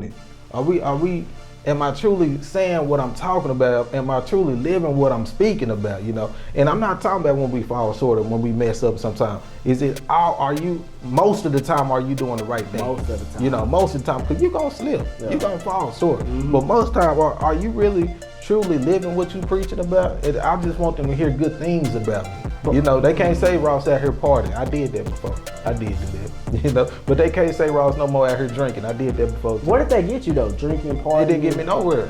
it? Am I truly saying what I'm talking about? Am I truly living what I'm speaking about, you know? And I'm not talking about when we fall short or when we mess up sometimes. Most of the time, are you doing the right thing? Most of the time. You know, most of the time, because you're going to slip. Yeah. You're going to fall short. Mm-hmm. But most of the time, are you really truly living what you preaching about? And I just want them to hear good things about me. You know, they can't say Ross out here partying. I did that before. I did do that, you know. But they can't say Ross no more out here drinking. I did that before too. Where did that get you though? Drinking, partying? It didn't get me nowhere.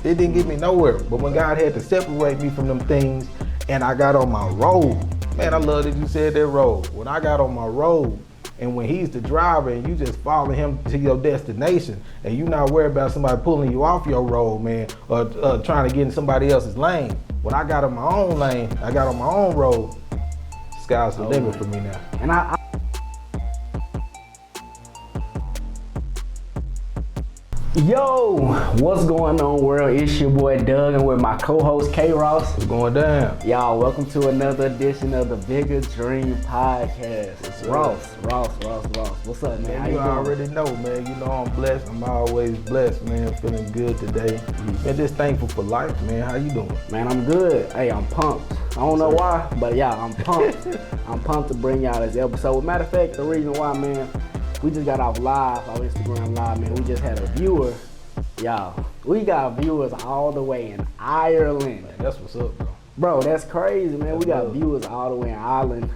It didn't get me nowhere. But when God had to separate me from them things and I got on my road, man, I love that you said that road. When I got on my road and when he's the driver and you just follow him to your destination and you not worried about somebody pulling you off your road, man, or trying to get in somebody else's lane. When I got on my own lane, I got on my own road, sky's the limit for me now. And Yo, what's going on, world? It's your boy Doug and with my co-host K Ross. What's going down? Y'all, welcome to another edition of the Bigger Dream Podcast. Ross. What's up, man? How you doing? Already know, man. You know I'm blessed. I'm always blessed, man. Feeling good today. Man, just thankful for life, man. How you doing? Man, I'm good. Hey, I'm pumped. I don't know why, but yeah, I'm pumped. I'm pumped to bring y'all this episode. Matter of fact, the reason why, man, we just got off live, on Instagram Live, man. We just had a viewer. Y'all, we got viewers all the way in Ireland. Man, that's what's up, bro. Bro, that's crazy, man. We got viewers all the way in Ireland.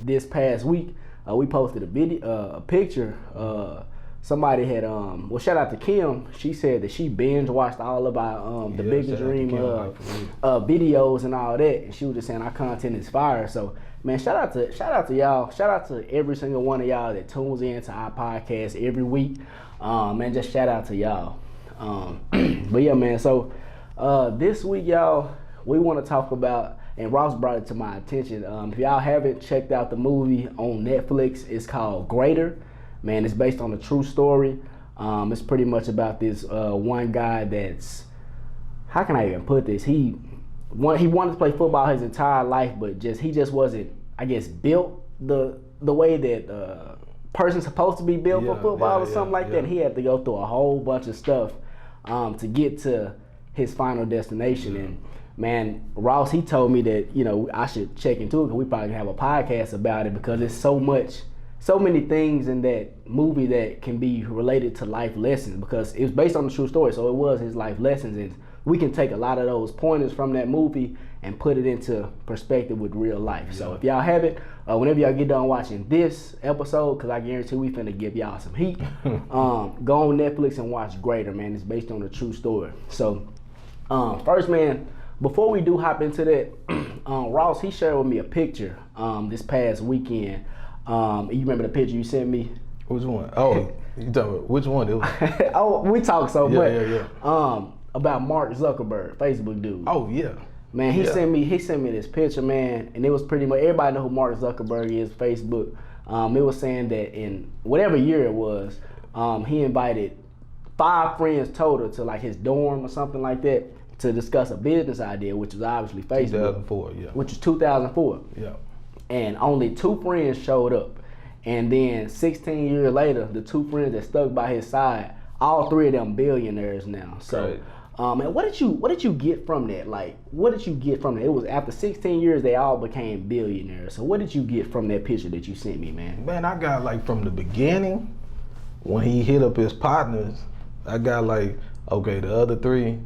This past week, we posted a picture. Somebody had, well, shout out to Kim. She said that she binge watched all of our the Bigger Dream videos and all that. And she was just saying our content is fire. So, man, shout out to y'all. Shout out to every single one of y'all that tunes in to our podcast every week. Man, just shout out to y'all. But yeah, man, so this week, y'all, we want to talk about, and Ross brought it to my attention. If y'all haven't checked out the movie on Netflix, it's called Greater. Man, it's based on a true story. It's pretty much about this one guy that's, how can I even put this? He wanted to play football his entire life, but he just wasn't, I guess, built the way that person's supposed to be built for football or something like that. And he had to go through a whole bunch of stuff to get to his final destination. And man, Ross, he told me that, you know, I should check into it because we probably can have a podcast about it because it's so many things in that movie that can be related to life lessons because it was based on a true story. So it was his life lessons, and we can take a lot of those pointers from that movie and put it into perspective with real life. Yeah. So if y'all have it, whenever y'all get done watching this episode, because I guarantee we finna give y'all some heat, go on Netflix and watch Greater, man. It's based on a true story. So first, man, before we do hop into that, Ross, he shared with me a picture this past weekend. You remember the picture you sent me? Which one? Oh, you talking about which one? It was... Oh, we talk so much. About Mark Zuckerberg, Facebook dude. Oh yeah. Man, he sent me this picture, man, and it was pretty much everybody know who Mark Zuckerberg is, Facebook. It was saying that in whatever year it was, he invited 5 friends total to like his dorm or something like that to discuss a business idea, which was obviously Facebook. 2004, yeah. Which was 2004. Yeah. And only 2 friends showed up. And then 16 years later, the 2 friends that stuck by his side, all 3 of them billionaires now. So, right. And what did you get from that? Like, what did you get from that? It was after 16 years, they all became billionaires. So what did you get from that picture that you sent me, man? Man, I got like from the beginning, when he hit up his partners, I got like, okay, the other 3,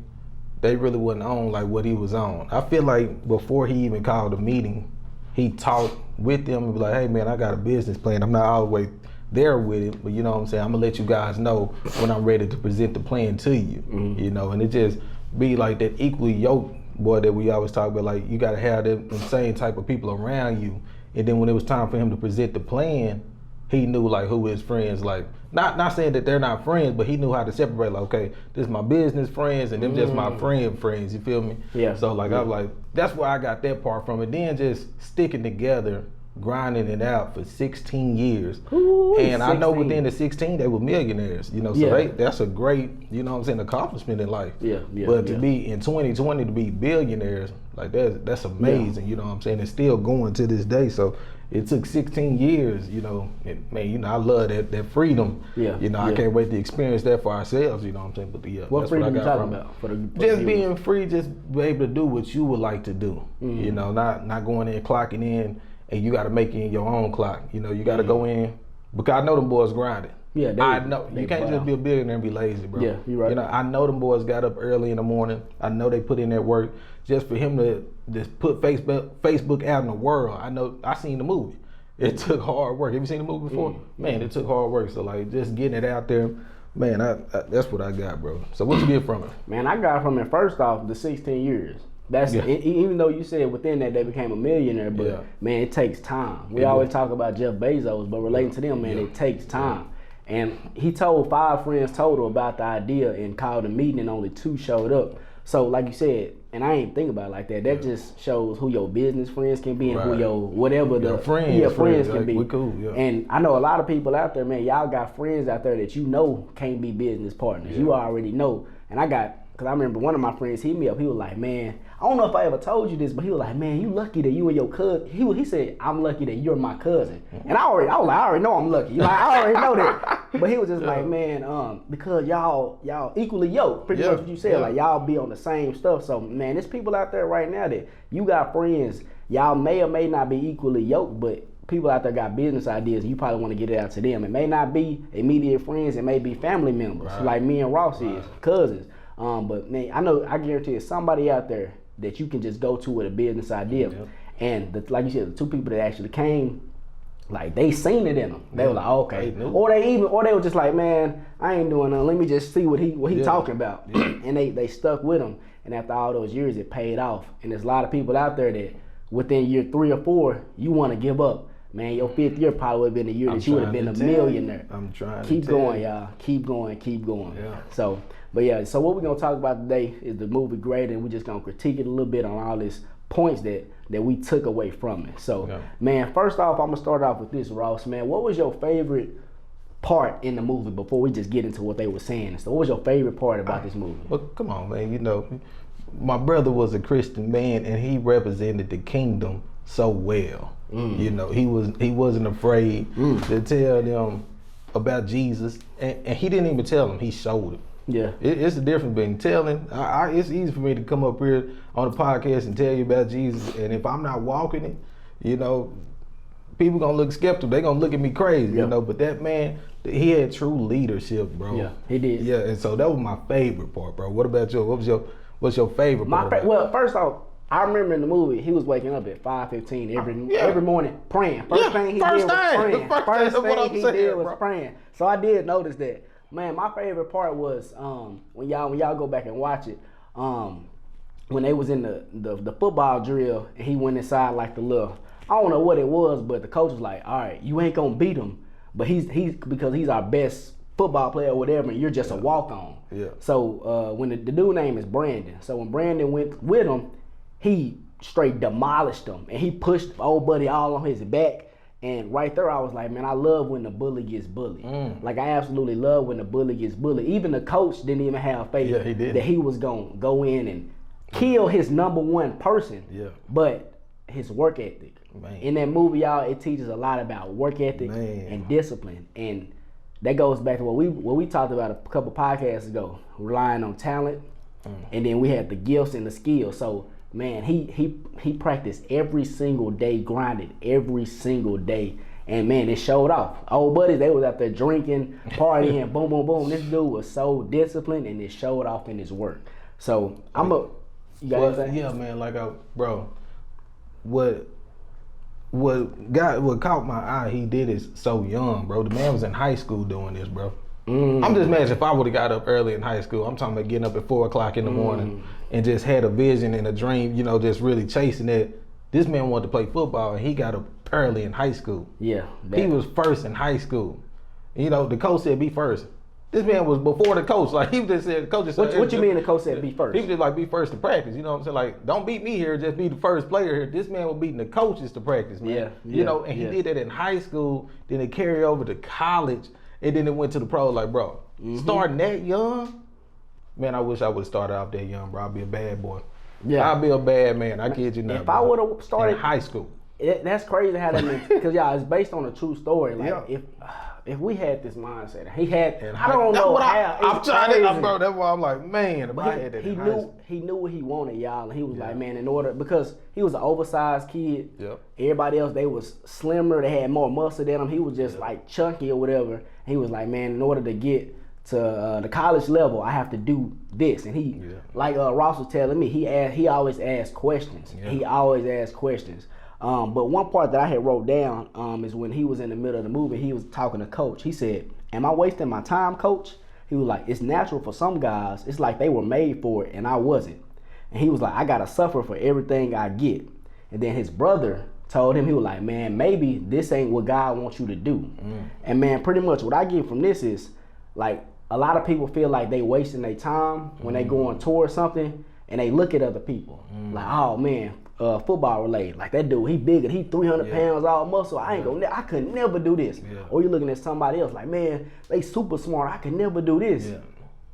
they really wasn't on like what he was on. I feel like before he even called a meeting, he talked with them and be like, hey man, I got a business plan. I'm not always there with it, but you know what I'm saying? I'm gonna let you guys know when I'm ready to present the plan to you. Mm-hmm. You know, and it just be like that equally yoked boy that we always talk about, like you gotta have them same type of people around you. And then when it was time for him to present the plan, he knew like who his friends, like not saying that they're not friends, but he knew how to separate, like, okay, this is my business friends and them just my friends, you feel me? Yeah. So like I was like, that's where I got that part from. And then just sticking together, grinding it out for 16 years. Ooh, and 16. I know within the 16 they were millionaires, you know, so that's a great, you know what I'm saying, accomplishment in life. But to be in 2020 to be billionaires, like that's amazing, you know what I'm saying, and still going to this day. So it took 16 years, you know, and, man, you know, I love that freedom. Yeah. You know, I can't wait to experience that for ourselves, you know what I'm saying? But yeah, What that's freedom what I got you talking from about? For the just being free, just be able to do what you would like to do. You know, not going in, clocking in, and you got to make in your own clock. You know, you got to go in, because I know them boys grinding. Yeah, I know you can't just be a billionaire and be lazy, bro. Yeah, you're right. You know, I know them boys got up early in the morning. I know they put in that work just for him to just put Facebook out in the world. I know, I seen the movie. It took hard work. Have you seen the movie before? Man, it took hard work. So like, just getting it out there, man, I that's what I got, bro. So what you get from it? Man, I got from it, first off, the 16 years. That's even though you said within that they became a millionaire, but man, it takes time. We always talk about Jeff Bezos, but relating to them, man, it takes time. And he told 5 friends total about the idea and called a meeting, and only 2 showed up. So like you said, and I ain't think about it like that. That just shows who your business friends can be and who your whatever the friends can be. We cool, And I know a lot of people out there, man, y'all got friends out there that you know can't be business partners. You already know. And I got, because I remember one of my friends hit me up. He was like, man, I don't know if I ever told you this, but he was like, man, you lucky that you and your cousin. He said, I'm lucky that you're my cousin. And I already know I'm lucky. Like, I already know that. But he was just like, man, because y'all equally yoked. Pretty much what you said. Like, y'all be on the same stuff. So, man, there's people out there right now that you got friends. Y'all may or may not be equally yoked, but people out there got business ideas, and you probably want to get it out to them. It may not be immediate friends. It may be family members, like me and Ross is, cousins. But man, I guarantee there's somebody out there that you can just go to with a business idea. And like you said, the 2 people that actually came, like they seen it in them. They were like, okay. Or they were just like, man, I ain't doing nothing. Let me just see what he talking about. And they stuck with him. And after all those years, it paid off. And there's a lot of people out there that within year 3 or 4, you want to give up. Man, your 5th year probably would have been the year that you would have been a millionaire. I'm trying to keep going, y'all. Keep going. Yeah. So, but yeah, so what we're gonna talk about today is the movie Great, and we're just gonna critique it a little bit on all these points that we took away from it. So, man, first off, I'm gonna start off with this, Ross. Man, what was your favorite part in the movie before we just get into what they were saying? So, what was your favorite part about this movie? Well, come on, man. You know, my brother was a Christian man, and he represented the kingdom so well. You know, he wasn't afraid to tell them about Jesus, and he didn't even tell them. He showed it. Yeah, it's the difference between telling. It's easy for me to come up here on the podcast and tell you about Jesus, and if I'm not walking it, you know, people gonna look skeptical. They gonna look at me crazy, you know. But that man, he had true leadership, bro. Yeah, he did. Yeah, and so that was my favorite part, bro. What about you? What's your favorite part? Well, first off, I remember in the movie he was waking up at 5:15 every morning praying. First thing he did was praying. First thing he did was praying. So I did notice that. Man, my favorite part was when y'all go back and watch it, when they was in the football drill and he went inside like the little, I don't know what it was, but the coach was like, all right, you ain't gonna beat him, but he's because he's our best football player or whatever, and you're just a walk-on. Yeah. So when the dude name is Brandon, so when Brandon went with him, he straight demolished him, and he pushed old buddy all on his back. And right there, I was like, man, I love when the bully gets bullied. Like, I absolutely love when the bully gets bullied. Even the coach didn't even have faith that he was going to go in and kill his number 1 person. Yeah. But his work ethic. Man. In that movie, y'all, it teaches a lot about work ethic and discipline. And that goes back to what we talked about a couple podcasts ago, relying on talent. And then we had the gifts and the skills. So, man, he practiced every single day, grinded every single day, and man, it showed off. Old buddies, they was out there drinking, partying, boom, boom, boom. This dude was so disciplined, and it showed off in his work. So you got anything? Yeah, man. Like, bro, what caught my eye? He did it so young, bro. The man was in high school doing this, bro. I'm just mad if I would have got up early in high school. I'm talking about getting up at 4 o'clock in the morning and just had a vision and a dream, you know, just really chasing that. This man wanted to play football, and he got up early in high school. Yeah. He was first in high school. You know, the coach said be first. This man was before the coach. Like, he just said, the coach just said. What you mean the coach said be first? He was just like, be first to practice. You know what I'm saying? Like, don't beat me here, just be the first player here. This man was beating the coaches to practice, man. Yeah. You know, and he did that in high school, then it carried over to college, and then it went to the pros. Like, bro, starting that young, man, I wish I would have started out that young, bro. I'd be a bad boy. Yeah. I'd be a bad man. I kid you not. If I would have started in high school. That's crazy how that makes, because y'all, it's based on a true story. Like if we had this mindset, he had. And I don't know how. I'm trying to, bro. That's why I'm like, man. If I had that, he knew what he wanted, y'all, and he was like, man, in order, because he was an oversized kid. Yep. Everybody else, they was slimmer, they had more muscle than him. He was just like chunky or whatever. And he was like, man, in order to get to the college level, I have to do this. And he, like Ross was telling me, he always asked questions. Yeah. He always asked questions. But one part that I had wrote down is when he was in the middle of the movie, he was talking to Coach. He said, am I wasting my time, Coach? He was like, it's natural for some guys. It's like they were made for it and I wasn't. And he was like, I got to suffer for everything I get. And then his brother told him, he was like, man, maybe this ain't what God wants you to do. And man, pretty much what I get from this is, like, a lot of people feel like they wasting their time when they going towards something and they look at other people. Like, oh man, football related. Like that dude, he bigger, he 300 pounds all muscle. I could never do this. Or you're looking at somebody else like, man, they super smart. I could never do this.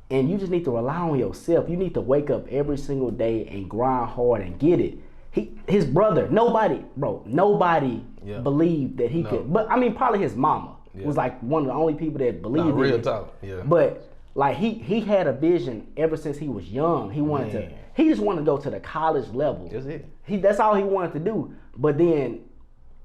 And you just need to rely on yourself. You need to wake up every single day and grind hard and get it. His brother, nobody believed that he could. But I mean, probably his mama was like one of the only people that believed in real it. talk. But like he had a vision ever since he was young. He wanted to. He just wanted to go to the college level. That's it. That's all he wanted to do. But then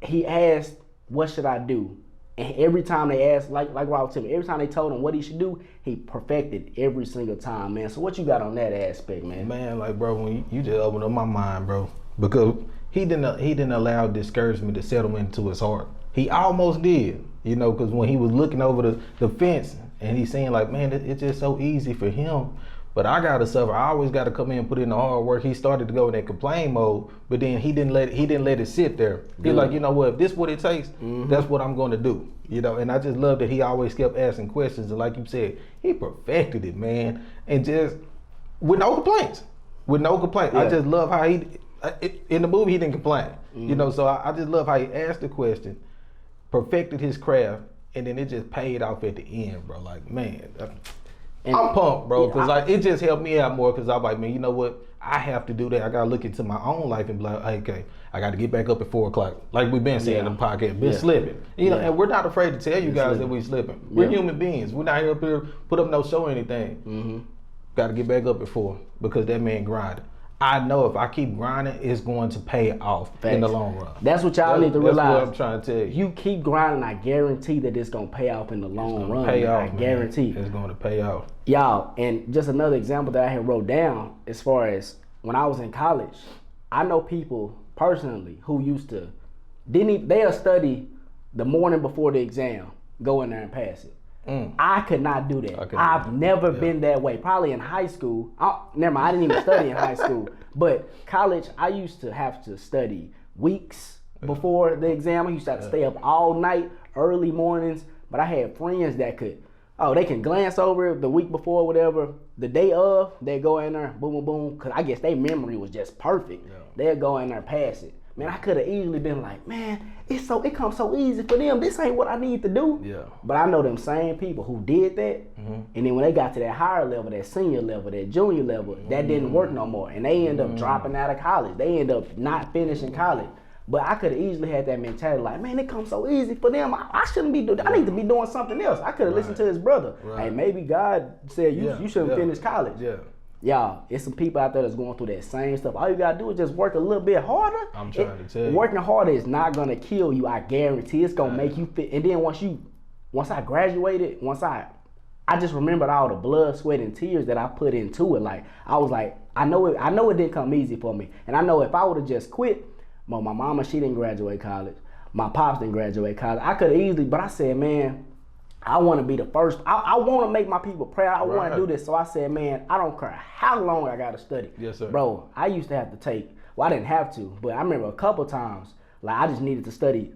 he asked, "What should I do?" And every time they asked, like Rob told me, every time they told him what he should do, he perfected every single time, man. So what you got on that aspect, man? Man, like bro, when you just opened up my mind, bro, because he didn't allow discouragement to settle into his heart. He almost did, you know, because when he was looking over the fence and he's saying like, man, it's just so easy for him. But I gotta suffer. I always gotta come in and put in the hard work. He started to go in that complain mode, but then he didn't let it sit there. He's like, you know what? If this what it takes, that's what I'm gonna do. You know, and I just love that he always kept asking questions. And like you said, he perfected it, man, and just with no complaints. I just love how in the movie he didn't complain. You know, so I just love how he asked the question, perfected his craft, and then it just paid off at the end, bro. Like, man. I'm pumped, bro, because like it just helped me out more because I'm like, man, you know what? I have to do that. I got to look into my own life and be like, okay, I got to get back up at 4 o'clock. Like we've been saying in the podcast, been slipping. You know, and we're not afraid to tell you guys that we're slipping. We're human beings. We're not here up here put up no show or anything. Got to get back up at 4 because that man grinded. I know if I keep grinding, it's going to pay off in the long run. That's what y'all need to realize. That's what I'm trying to tell you. You keep grinding, I guarantee that it's going to pay off in the long run. I guarantee. It's going to pay off. Y'all, and just another example that I had wrote down as far as when I was in college, I know people personally who used to, they'll study the morning before the exam, go in there and pass it. I could not do that. I've never been that way. Probably in high school. Never mind, I didn't even study in high school. But college, I used to have to study weeks before the exam. I used to have to stay up all night, early mornings. But I had friends that they can glance over it the week before, whatever. The day of, they go in there, boom, boom, boom. Because I guess their memory was just perfect. They'll go in there and pass it. Man, I could have easily been like, man, it comes so easy for them. This ain't what I need to do. But I know them same people who did that, and then when they got to that higher level, that senior level, that junior level, that didn't work no more. And they end up dropping out of college. They end up not finishing college. But I could have easily had that mentality like, man, it comes so easy for them. I shouldn't be doing. I need to be doing something else. I could have listened to his brother. Hey, maybe God said you shouldn't finish college. Y'all, it's some people out there that's going through that same stuff. All you gotta do is just work a little bit harder. I'm trying to tell you. Working harder is not gonna kill you. I guarantee it's gonna make you fit. And then once I graduated, I just remembered all the blood, sweat, and tears that I put into it. Like I was like, I know it didn't come easy for me. And I know if I would have just quit, my mama, she didn't graduate college. My pops didn't graduate college. I could have easily, but I said, man, I want to be the first. I want to make my people proud. I want to do this. So I said, man, I don't care how long I got to study. Yes, sir. Bro, I used to have to take, I didn't have to, but I remember a couple times, like I just needed to study.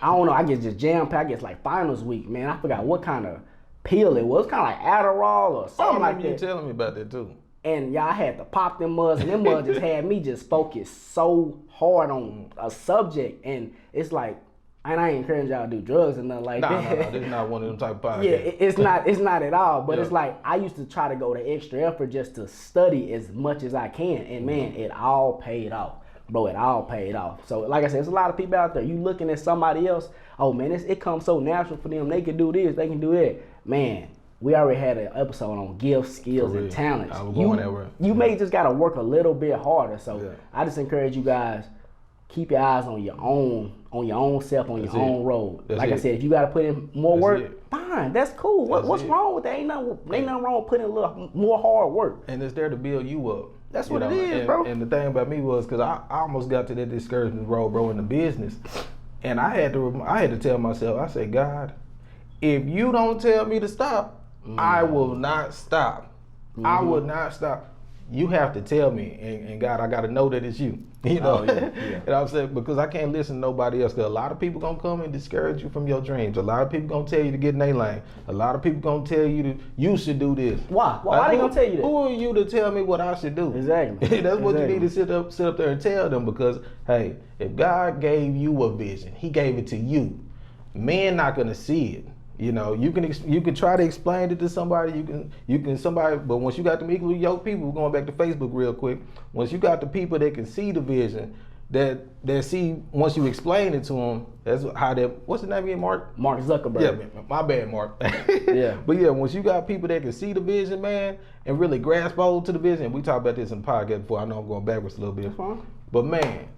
I don't know, I get just jam-packed. I guess like finals week, man. I forgot what kind of pill it was. Kind of like Adderall or something like that. You telling me about that too. And y'all had to pop them muds, and them muds just had me just focused so hard on a subject. And it's like, and I ain't encourage y'all to do drugs and nothing like that. No, this is not one of them type of podcasts. Yeah, it's not at all. But it's like I used to try to go the extra effort just to study as much as I can, and man, it all paid off. bro, it all paid off. So like I said, there's a lot of people out there. You looking at somebody else, oh man, it comes so natural for them. They can do this, they can do that. Man, we already had an episode on gifts, skills, and talents. I was going that way. You may just gotta work a little bit harder. So I just encourage you guys, keep your eyes on your own self, on your own road. Like I said, if you gotta put in more work, fine, that's cool. What's wrong with that? Ain't nothing wrong with putting in a little more hard work. And it's there to build you up. That's what it is, bro. And the thing about me was, because I almost got to that discouragement road, bro, in the business. And I had to tell myself, I said, God, if you don't tell me to stop, I will not stop. I will not stop. You have to tell me, and God, I got to know that it's you. You know, and I'm saying, because I can't listen to nobody else. Because a lot of people gonna come and discourage you from your dreams. A lot of people gonna tell you to get in their lane. A lot of people gonna tell you you should do this. Why? Why they gonna tell you that? Who are you to tell me what I should do? Exactly. That's what you need to sit up there and tell them. Because hey, if God gave you a vision, He gave it to you. Men not gonna see it. You know, you can try to explain it to somebody. You can somebody, but once you got them equally yoked people, going back to Facebook real quick. Once you got the people that can see the vision, that see once you explain it to them, that's how that. What's the name again, Mark? Mark Zuckerberg. Yeah, my bad, Mark. Yeah. But yeah, once you got people that can see the vision, man, and really grasp hold to the vision. We talked about this in the podcast before. I know I'm going backwards a little bit. That's fine. But man,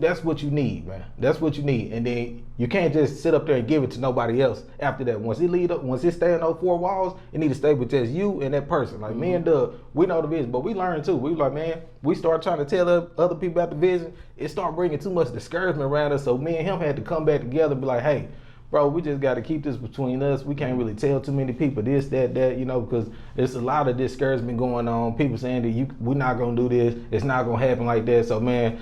that's what you need, man. That's what you need. And then you can't just sit up there and give it to nobody else after that. Once it stay in those four walls, it need to stay with just you and that person. Like me and Doug, we know the vision, but we learn too. We like, man, we start trying to tell other people about the vision. It start bringing too much discouragement around us. So me and him had to come back together and be like, hey, bro, we just got to keep this between us. We can't really tell too many people this, that, you know, because there's a lot of discouragement going on. People saying that we're not going to do this. It's not going to happen like that. So, man,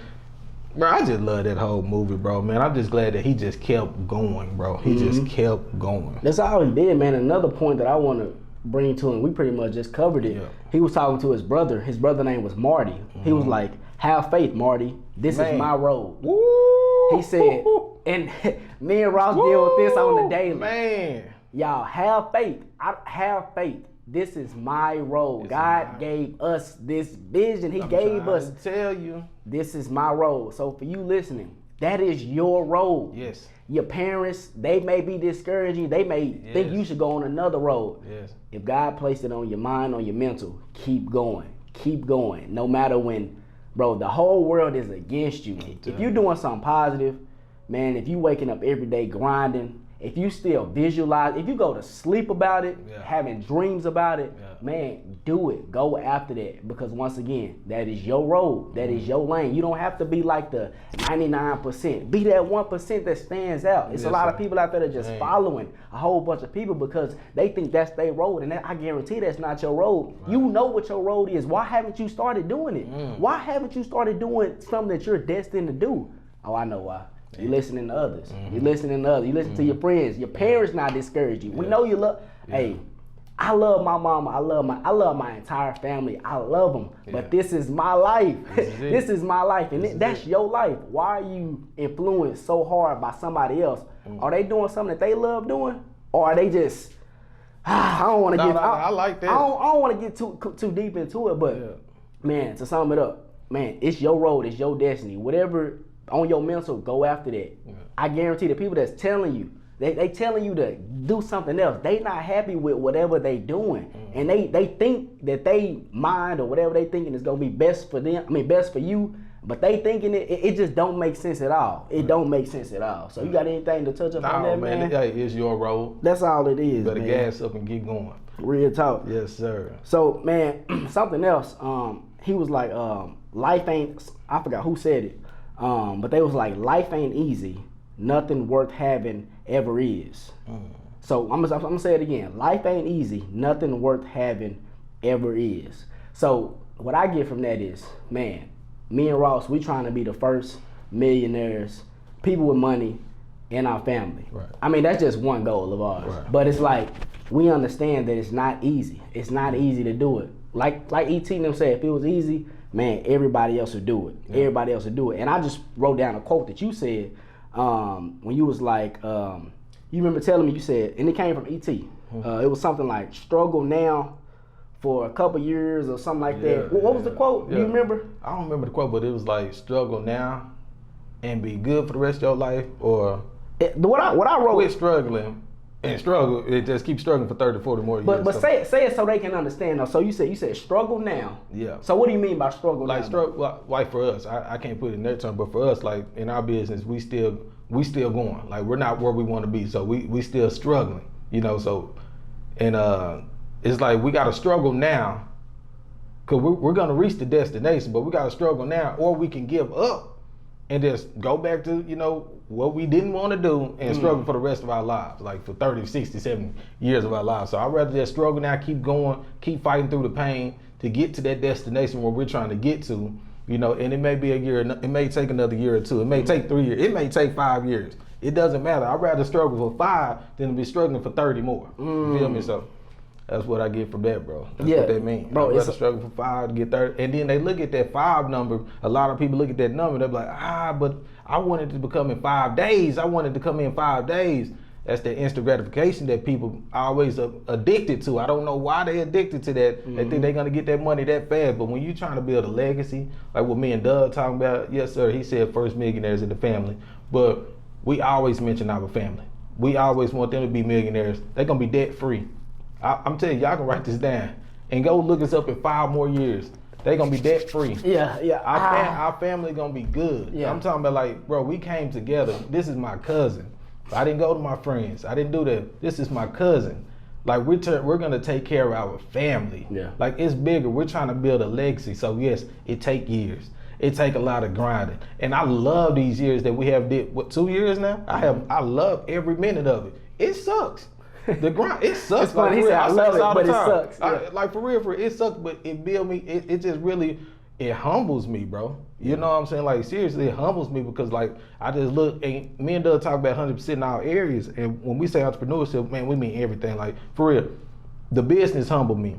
bro, I just love that whole movie, bro, man. I'm just glad that he just kept going, bro. He just kept going. That's all he did, man. Another point that I want to bring to him, we pretty much just covered it. Yeah. He was talking to his brother. His brother name was Marty. He was like, have faith, Marty. This is my road. Woo! He said, and me and Ross deal with this on the daily. Man. Y'all, have faith. Have faith. This is my road. God gave us this vision. He gave us. Tell you. This is my road. So for you listening, that is your road. Yes. Your parents, they may be discouraging. They may think you should go on another road. Yes. If God placed it on your mind, on your mental, keep going. Keep going. No matter when, bro, the whole world is against you. If you're doing something positive, man, if you waking up every day grinding, if you still visualize, if you go to sleep about it, having dreams about it, man, do it. Go after that. Because once again, that is your road. That is your lane. You don't have to be like the 99%. Be that 1% that stands out. It's a lot of people out there that are just following a whole bunch of people because they think that's their road. And I guarantee that's not your road. Right. You know what your road is. Why haven't you started doing it? Why haven't you started doing something that you're destined to do? Oh, I know why. You listening to others. You listening to others. You listen to your friends. Your parents not discourage you. We know you love. Hey, I love my mama. I love my entire family. I love them. But this is my life. This is my life, and that's your life. Why are you influenced so hard by somebody else? Are they doing something that they love doing, or are they just? I don't want to get. I like that. I don't want to get too deep into it, but man, to sum it up, man, it's your road. It's your destiny. Whatever. On your mental, go after that. I guarantee the people that's telling you, they telling you to do something else. They not happy with whatever they doing. And they think that they mind or whatever they thinking is gonna be best for them, best for you, but they thinking it just don't make sense at all. It don't make sense at all. So you got anything to touch up on that, man? It's your road. That's all it is, better man. gas up and keep going. Real talk. Yes, sir. So, man, something else, he was like, life ain't, I forgot who said it, but they was like, life ain't easy. Nothing worth having ever is. So I'm gonna say it again. Life ain't easy. Nothing worth having ever is. So what I get from that is, man, me and Ross, we trying to be the first millionaires, people with money in our family. Right. I mean, that's just one goal of ours. Right. But it's like, we understand that it's not easy. It's not easy to do it. Like E.T. and them said, if it was easy, man, everybody else would do it. Yeah. Everybody else would do it. And I just wrote down a quote that you said when you was like, you remember telling me, you said, and it came from E.T. It was something like, struggle now for a couple years or something like that. What was the quote? Do you remember? I don't remember the quote, but it was like struggle now and be good for the rest of your life, or What I wrote. quit struggling and struggle. It just keep struggling for 30, 40 more years. But say it so they can understand though. So you said struggle now. Yeah. So what do you mean by struggle like now? struggle, like for us, I can't put it in their term, but for us, like in our business, we still going. Like we're not where we want to be, so we still struggling. You know, so and it's like we got to struggle now, cause we're gonna reach the destination, but we got to struggle now, or we can give up and just go back to what we didn't want to do and struggle for the rest of our lives, like for 30, 60, 70 years of our lives. So I'd rather just struggle now, keep going, keep fighting through the pain to get to that destination where we're trying to get to, and it may be a year, it may take another year or two, it may take 3 years, it may take 5 years. It doesn't matter. I'd rather struggle for 5 than to be struggling for 30 more. You feel me? So that's what I get from that, bro. That's what that means. Bro, I'd rather struggle for 5 to get 30. And then they look at that 5 number. A lot of people look at that number. They're like, but I wanted to become in 5 days. I wanted to come in 5 days. That's the instant gratification that people are always addicted to. I don't know why they addicted to that. They think they're going to get that money that fast. But when you're trying to build a legacy, like what me and Doug talking about, yes, sir, he said first millionaires in the family. But we always mention our family. We always want them to be millionaires. They're going to be debt free. I'm telling you, y'all can write this down and go look us up in 5 more years. They gonna be debt free. Yeah. Our family gonna be good. Yeah. I'm talking about like, bro, we came together. This is my cousin. I didn't go to my friends. I didn't do that. This is my cousin. Like we're gonna take care of our family. Yeah. Like it's bigger. We're trying to build a legacy. So yes, it take years. It take a lot of grinding. And I love these years that we have did. What, 2 years now? I love every minute of it. It sucks. The grind, it sucks. It's funny, he said, I love it, but it sucks. Yeah. Like for real, it sucks, but it build me, it just really, it humbles me, bro. You know what I'm saying? Like seriously, it humbles me because like, I just look, and me and Doug talk about 100% in our areas, and when we say entrepreneurship, man, we mean everything. Like for real, the business humble me.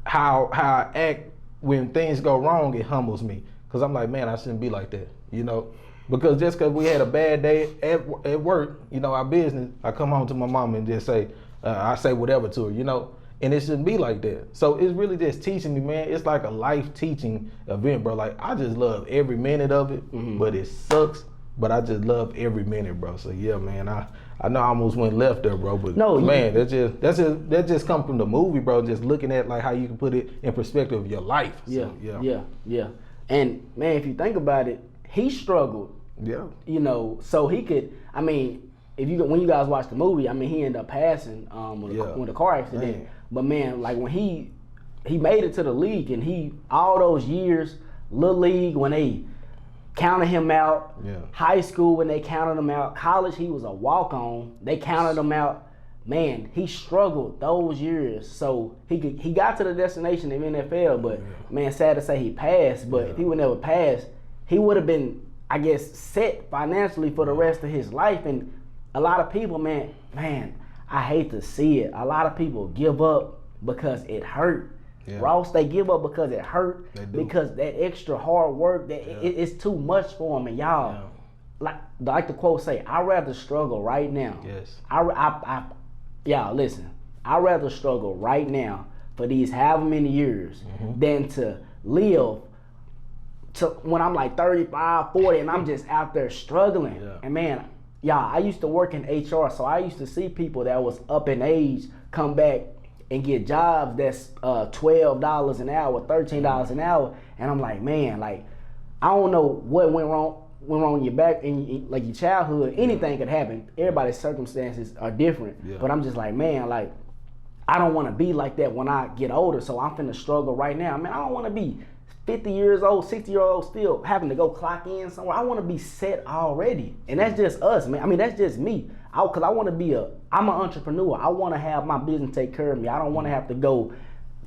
How I act when things go wrong, it humbles me. Cause I'm like, man, I shouldn't be like that, Because just because we had a bad day at work, our business, I come home to my mom and just say, I say whatever to her, and it shouldn't be like that. So it's really just teaching me, man. It's like a life teaching event, bro. Like I just love every minute of it, but it sucks, but I just love every minute, bro. So yeah, man, I know I almost went left there, bro, but no, man, that just come from the movie, bro. Just looking at like how you can put it in perspective of your life. So, yeah. And man, if you think about it, he struggled. Yeah. So he could. I mean, when you guys watch the movie, I mean, he ended up passing with a car accident. Man. But man, like when he made it to the league, and he all those years, little league when they counted him out, high school when they counted him out, college he was a walk-on, they counted him out. Man, he struggled those years, so he got to the destination in NFL. But man, sad to say he passed. But if he would never pass, he would have been, I guess, set financially for the rest of his life. And a lot of people, man, I hate to see it. A lot of people give up because it hurt. Yeah. Ross, they give up because it hurt. Because that extra hard work, it's too much for them. And y'all, like the quote say, I'd rather struggle right now. Yes. Y'all, listen, I'd rather struggle right now for these however many years than to live to when I'm like 35, 40, and I'm just out there struggling. Yeah. And man, I used to work in HR, so I used to see people that was up in age come back and get jobs that's $12 an hour, $13 an hour, and I'm like, man, like I don't know what went wrong in your back in like your childhood. Anything could happen. Everybody's circumstances are different. Yeah. But I'm just like, man, like I don't want to be like that when I get older. So I'm finna struggle right now. Man, I don't want to be 50 years old, 60 years old still having to go clock in somewhere. I want to be set already. And that's just us, man. I mean, that's just me. Cause I want to be I'm an entrepreneur. I want to have my business take care of me. I don't want to have to go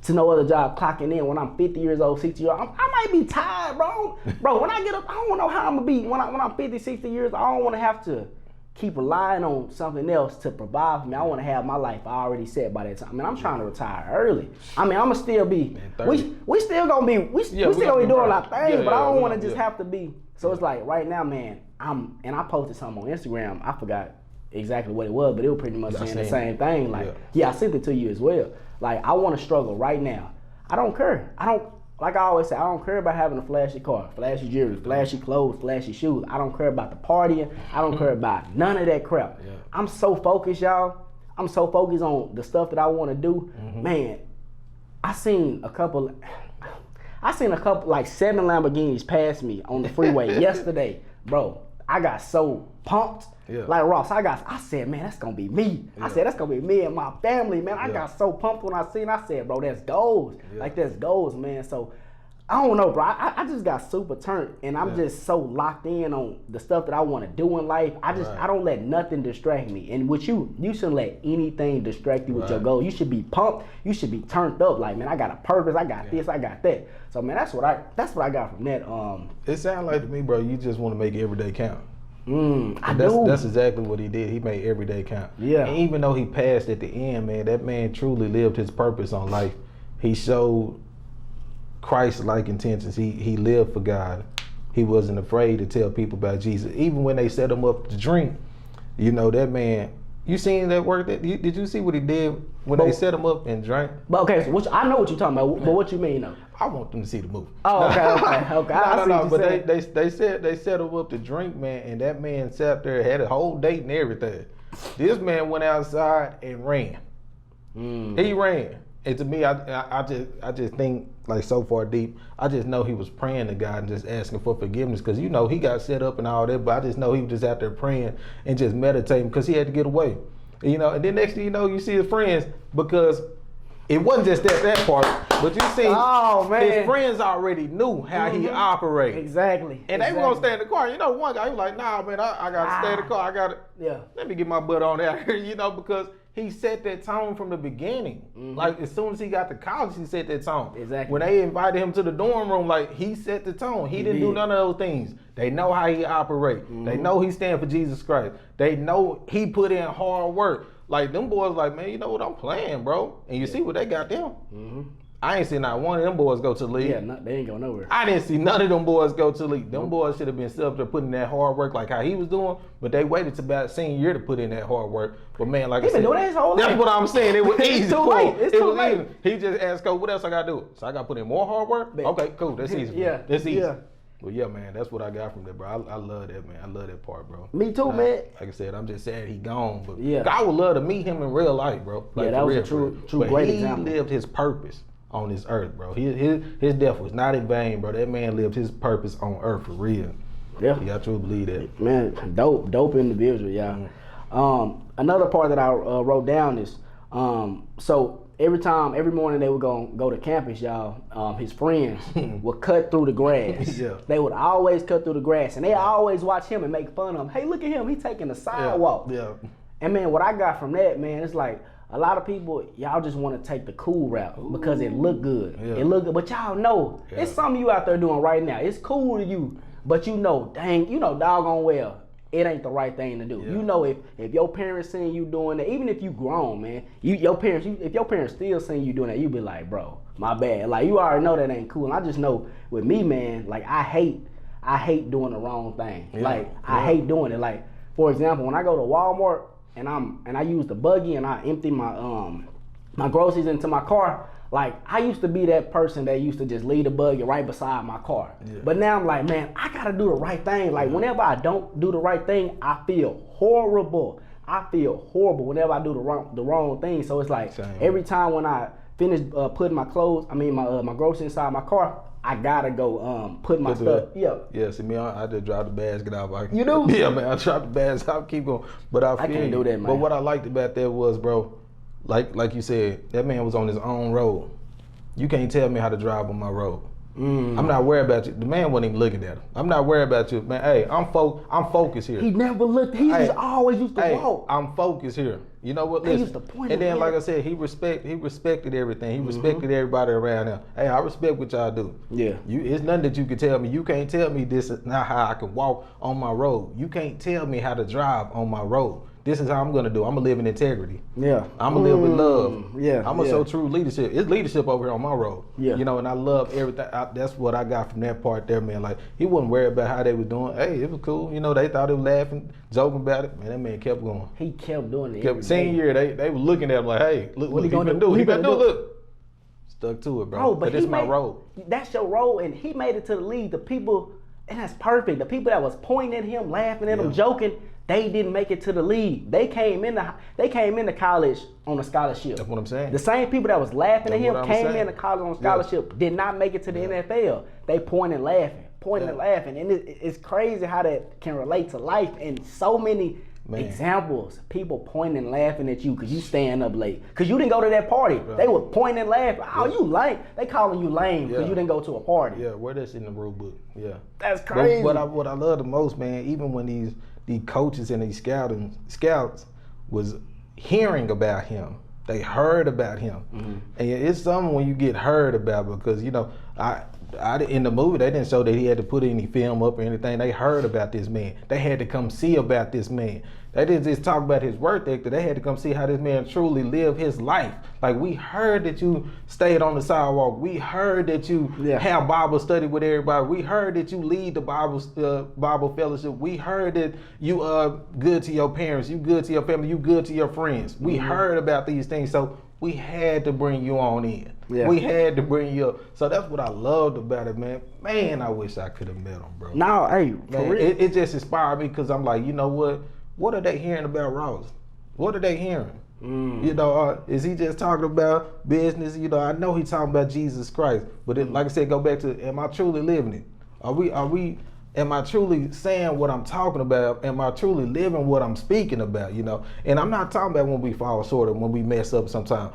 to no other job clocking in when I'm 50 years old, 60 years old. I might be tired, bro. Bro, when I get up, I don't know how I'm going to be. When I'm 50, 60 years, I don't want to have to keep relying on something else to provide for me. I want to have my life already set by that time. I mean, I'm trying to retire early. I mean, I'm going to still be, we still going to be, we still going to be doing our thing, but I don't want to just have to be. So it's like right now, man, and I posted something on Instagram. I forgot exactly what it was, but it was pretty much saying the same thing. Like, I sent it to you as well. Like, I want to struggle right now. I don't care. Like I always say, I don't care about having a flashy car, flashy jewelry, flashy clothes, flashy shoes. I don't care about the partying. I don't care about none of that crap. Yeah. I'm so focused, y'all. I'm so focused on the stuff that I want to do. Man, I seen a couple like 7 Lamborghinis pass me on the freeway yesterday. Bro, I got so pumped. Yeah. Like Ross, I said, man, that's gonna be me. Yeah. I said, that's gonna be me and my family, man. I got so pumped when I seen. I said, bro, that's goals. Yeah. Like, that's goals, man. So I don't know, bro. I just got super turned, and I'm just so locked in on the stuff that I want to do in life. I don't let nothing distract me. And with you shouldn't let anything distract you with your goal. You should be pumped. You should be turned up. Like, man, I got a purpose. I got this. I got that. So, man, that's what I got from that. It sounds like to me, bro, you just want to make every day count. That's exactly what he did. He made every day count. Yeah. And even though he passed at the end, man, that man truly lived his purpose on life. He showed Christ-like intentions. He lived for God. He wasn't afraid to tell people about Jesus. Even when they set him up to drink, you know, that man, you seen that work? Did you see what he did when they set him up and drank? But okay, so I know what you're talking about, but what you mean though? I want them to see the movie. Oh, okay. No. But they set him up to drink, man, and that man sat there, had a whole date and everything. This man went outside and ran. He ran, and to me, I just think, like, so far deep, I just know he was praying to God and just asking for forgiveness, because, you know, he got set up and all that, but I just know he was just out there praying and just meditating because he had to get away. You know, and then next thing you know, you see his friends, because it wasn't just that part, but you see, his friends already knew how he operated. Exactly. And they were gonna stay in the car. You know, one guy, he was like, nah, man, I gotta stay in the car. Let me get my butt on out here, you know, because he set that tone from the beginning. Like, as soon as he got to college, he set that tone. Exactly. When they invited him to the dorm room, like, he set the tone. He didn't do none of those things. They know how he operates. They know he stand for Jesus Christ. They know he put in hard work. Like, them boys like, man, you know what, I'm playing, bro. And you see what they got them. I ain't seen not one of them boys go to the league. Yeah, they ain't going nowhere. I didn't see none of them boys go to the league. Them boys should have been set up there putting that hard work like how he was doing, but they waited to about senior year to put in that hard work. But man, like I said, doing that his whole life. That's what I'm saying. It was easy. It's too late. It's too late. He just asked Coach, what else I got to do? So I got to put in more hard work? Okay, cool. That's easy. That's easy. Yeah. Well, yeah, man, that's what I got from that, bro. I love that, man. I love that part, bro. Me too, man. Like I said, I'm just sad he gone, but I would love to meet him in real life, bro. Like, that was a true great example. He lived his purpose on this earth, bro. His death was not in vain, bro. That man lived his purpose on earth for real. Yeah, I truly believe that. Man, dope individual, y'all. Another part that I wrote down is, so every morning they would go to campus, y'all, his friends would cut through the grass. They would always cut through the grass, and they always watch him and make fun of him. Hey, look at him, he taking the sidewalk. And man, what I got from that, man, it's like, a lot of people, y'all just want to take the cool route because it look good. It look good, but y'all know it's something you out there doing right now. It's cool to you, but you know, dang, you know doggone well, it ain't the right thing to do. You know, if your parents seeing you doing that, even if you grown, man, if your parents still seeing you doing that, you be like, bro, my bad. Like, you already know that ain't cool. And I just know with me, man, like, I hate doing the wrong thing. I hate doing it. Like, for example, when I go to Walmart, and I use the buggy and I empty my groceries into my car. Like, I used to be that person that used to just leave the buggy right beside my car. But now I'm like, man, I gotta do the right thing. Like, whenever I don't do the right thing, I feel horrible. I feel horrible whenever I do the wrong thing. So it's like every time when I finish putting my groceries inside my car, I gotta go put my stuff. Yeah, see me, I just drop the basket out. You do? Yeah, man, I drop the basket out, keep going. But I can't do that, man. But what I liked about that was, bro, like you said, that man was on his own road. You can't tell me how to drive on my road. I'm not worried about you. The man wasn't even looking at him. I'm not worried about you, man. Hey, I'm focused here. He never looked. He just always used to walk. I'm focused here. You know what? Listen. He used to point. And then, like I said, he respected everything. He respected everybody around him. Hey, I respect what y'all do. Yeah. It's nothing that you can tell me. You can't tell me this is not how I can walk on my road. You can't tell me how to drive on my road. this is how I'm gonna do. I'm gonna live in integrity. Yeah. I'm gonna live with love. Yeah. I'm gonna show true leadership. It's leadership over here on my road. Yeah. You know, and I love everything. That's what I got from that part there, man. Like, he wasn't worried about how they was doing. Hey, it was cool. You know, they thought they was laughing, joking about it. Man, that man kept going. He kept doing it. Senior year, they were looking at him like, hey, look what he gonna do. He better do. Look. Stuck to it, bro. But it's my role. That's your role, and he made it to the league. The people, and that's perfect. The people that was pointing at him, laughing at him, joking, they didn't make it to the league. They came into college on a scholarship. That's what I'm saying. The same people that was laughing at him came into college on a scholarship, did not make it to the NFL. They pointing and laughing. And it's crazy how that can relate to life in so many examples. People pointing and laughing at you because you staying up late. Because you didn't go to that party. Right. They were pointing and laughing. Oh, you lame. They calling you lame because you didn't go to a party. Yeah, where that's in the rule book. Yeah. That's crazy. But what I love the most, man, even when these coaches and these scouts was hearing about him, they heard about him. Mm-hmm. And it's something when you get heard about, because, you know, I in the movie, they didn't show that he had to put any film up or anything. They heard about this man. They had to come see about this man. They didn't just talk about his work ethic. They had to come see how this man truly lived his life. Like, we heard that you stayed on the sidewalk. We heard that you have Bible study with everybody. We heard that you lead the Bible fellowship. We heard that you are good to your parents. You good to your family. You good to your friends. We heard about these things. So we had to bring you on in. Yeah. We had to bring you up. So that's what I loved about it, man. Man, I wish I could have met him, bro. No, hey, man, it just inspired me, because I'm like, you know what? What are they hearing about Ross? What are they hearing? You know, is he just talking about business? You know, I know he's talking about Jesus Christ, but like I said, go back to, am I truly living it? Am I truly saying what I'm talking about? Am I truly living what I'm speaking about? You know, and I'm not talking about when we fall short or when we mess up sometimes.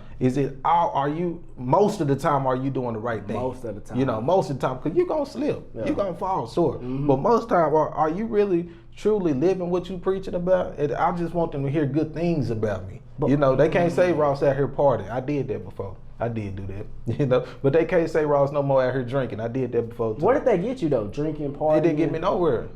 Most of the time, are you doing the right thing? Most of the time. You know, most of the time, because you're going to slip. Yeah. You're going to fall short. Mm-hmm. But most of the time, are you really truly living what you preaching about? And I just want them to hear good things about me. But, you know, they can't say Ross out here partying. I did that before. I did do that, you know. But they can't say Ross no more out here drinking. I did that before too. Where did they get you though? Drinking, partying? It didn't get me nowhere.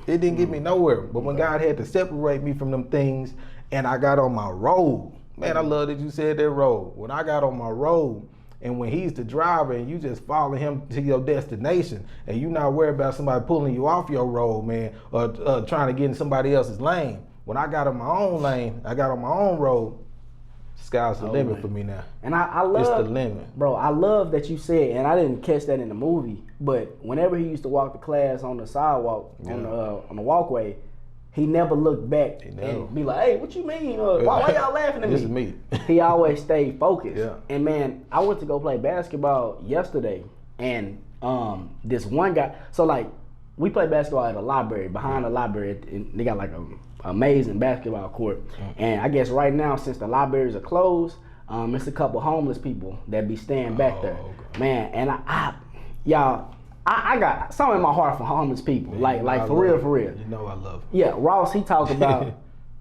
It didn't get me nowhere. But when God had to separate me from them things, and I got on my road, man, I love that you said that road. When I got on my road, and when he's the driver and you just follow him to your destination, and you not worried about somebody pulling you off your road, man, or trying to get in somebody else's lane. When I got on my own lane, I got on my own road, sky's the limit for me now. And I love, it's the limit. Bro, I love that you said, and I didn't catch that in the movie, but whenever he used to walk to class on the sidewalk, on the walkway, he never looked back and be like, hey, what you mean? Why y'all laughing at me? This is me. He always stayed focused. Yeah. And man, I went to go play basketball yesterday, and this one guy, so like, we play basketball at a library, behind the library, and they got like a amazing basketball court. And I guess right now, since the libraries are closed, it's a couple homeless people that be staying back there. Okay. Man, and I got something in my heart for homeless people. Man, like for real. You know I love it. Yeah, Ross, he talked about,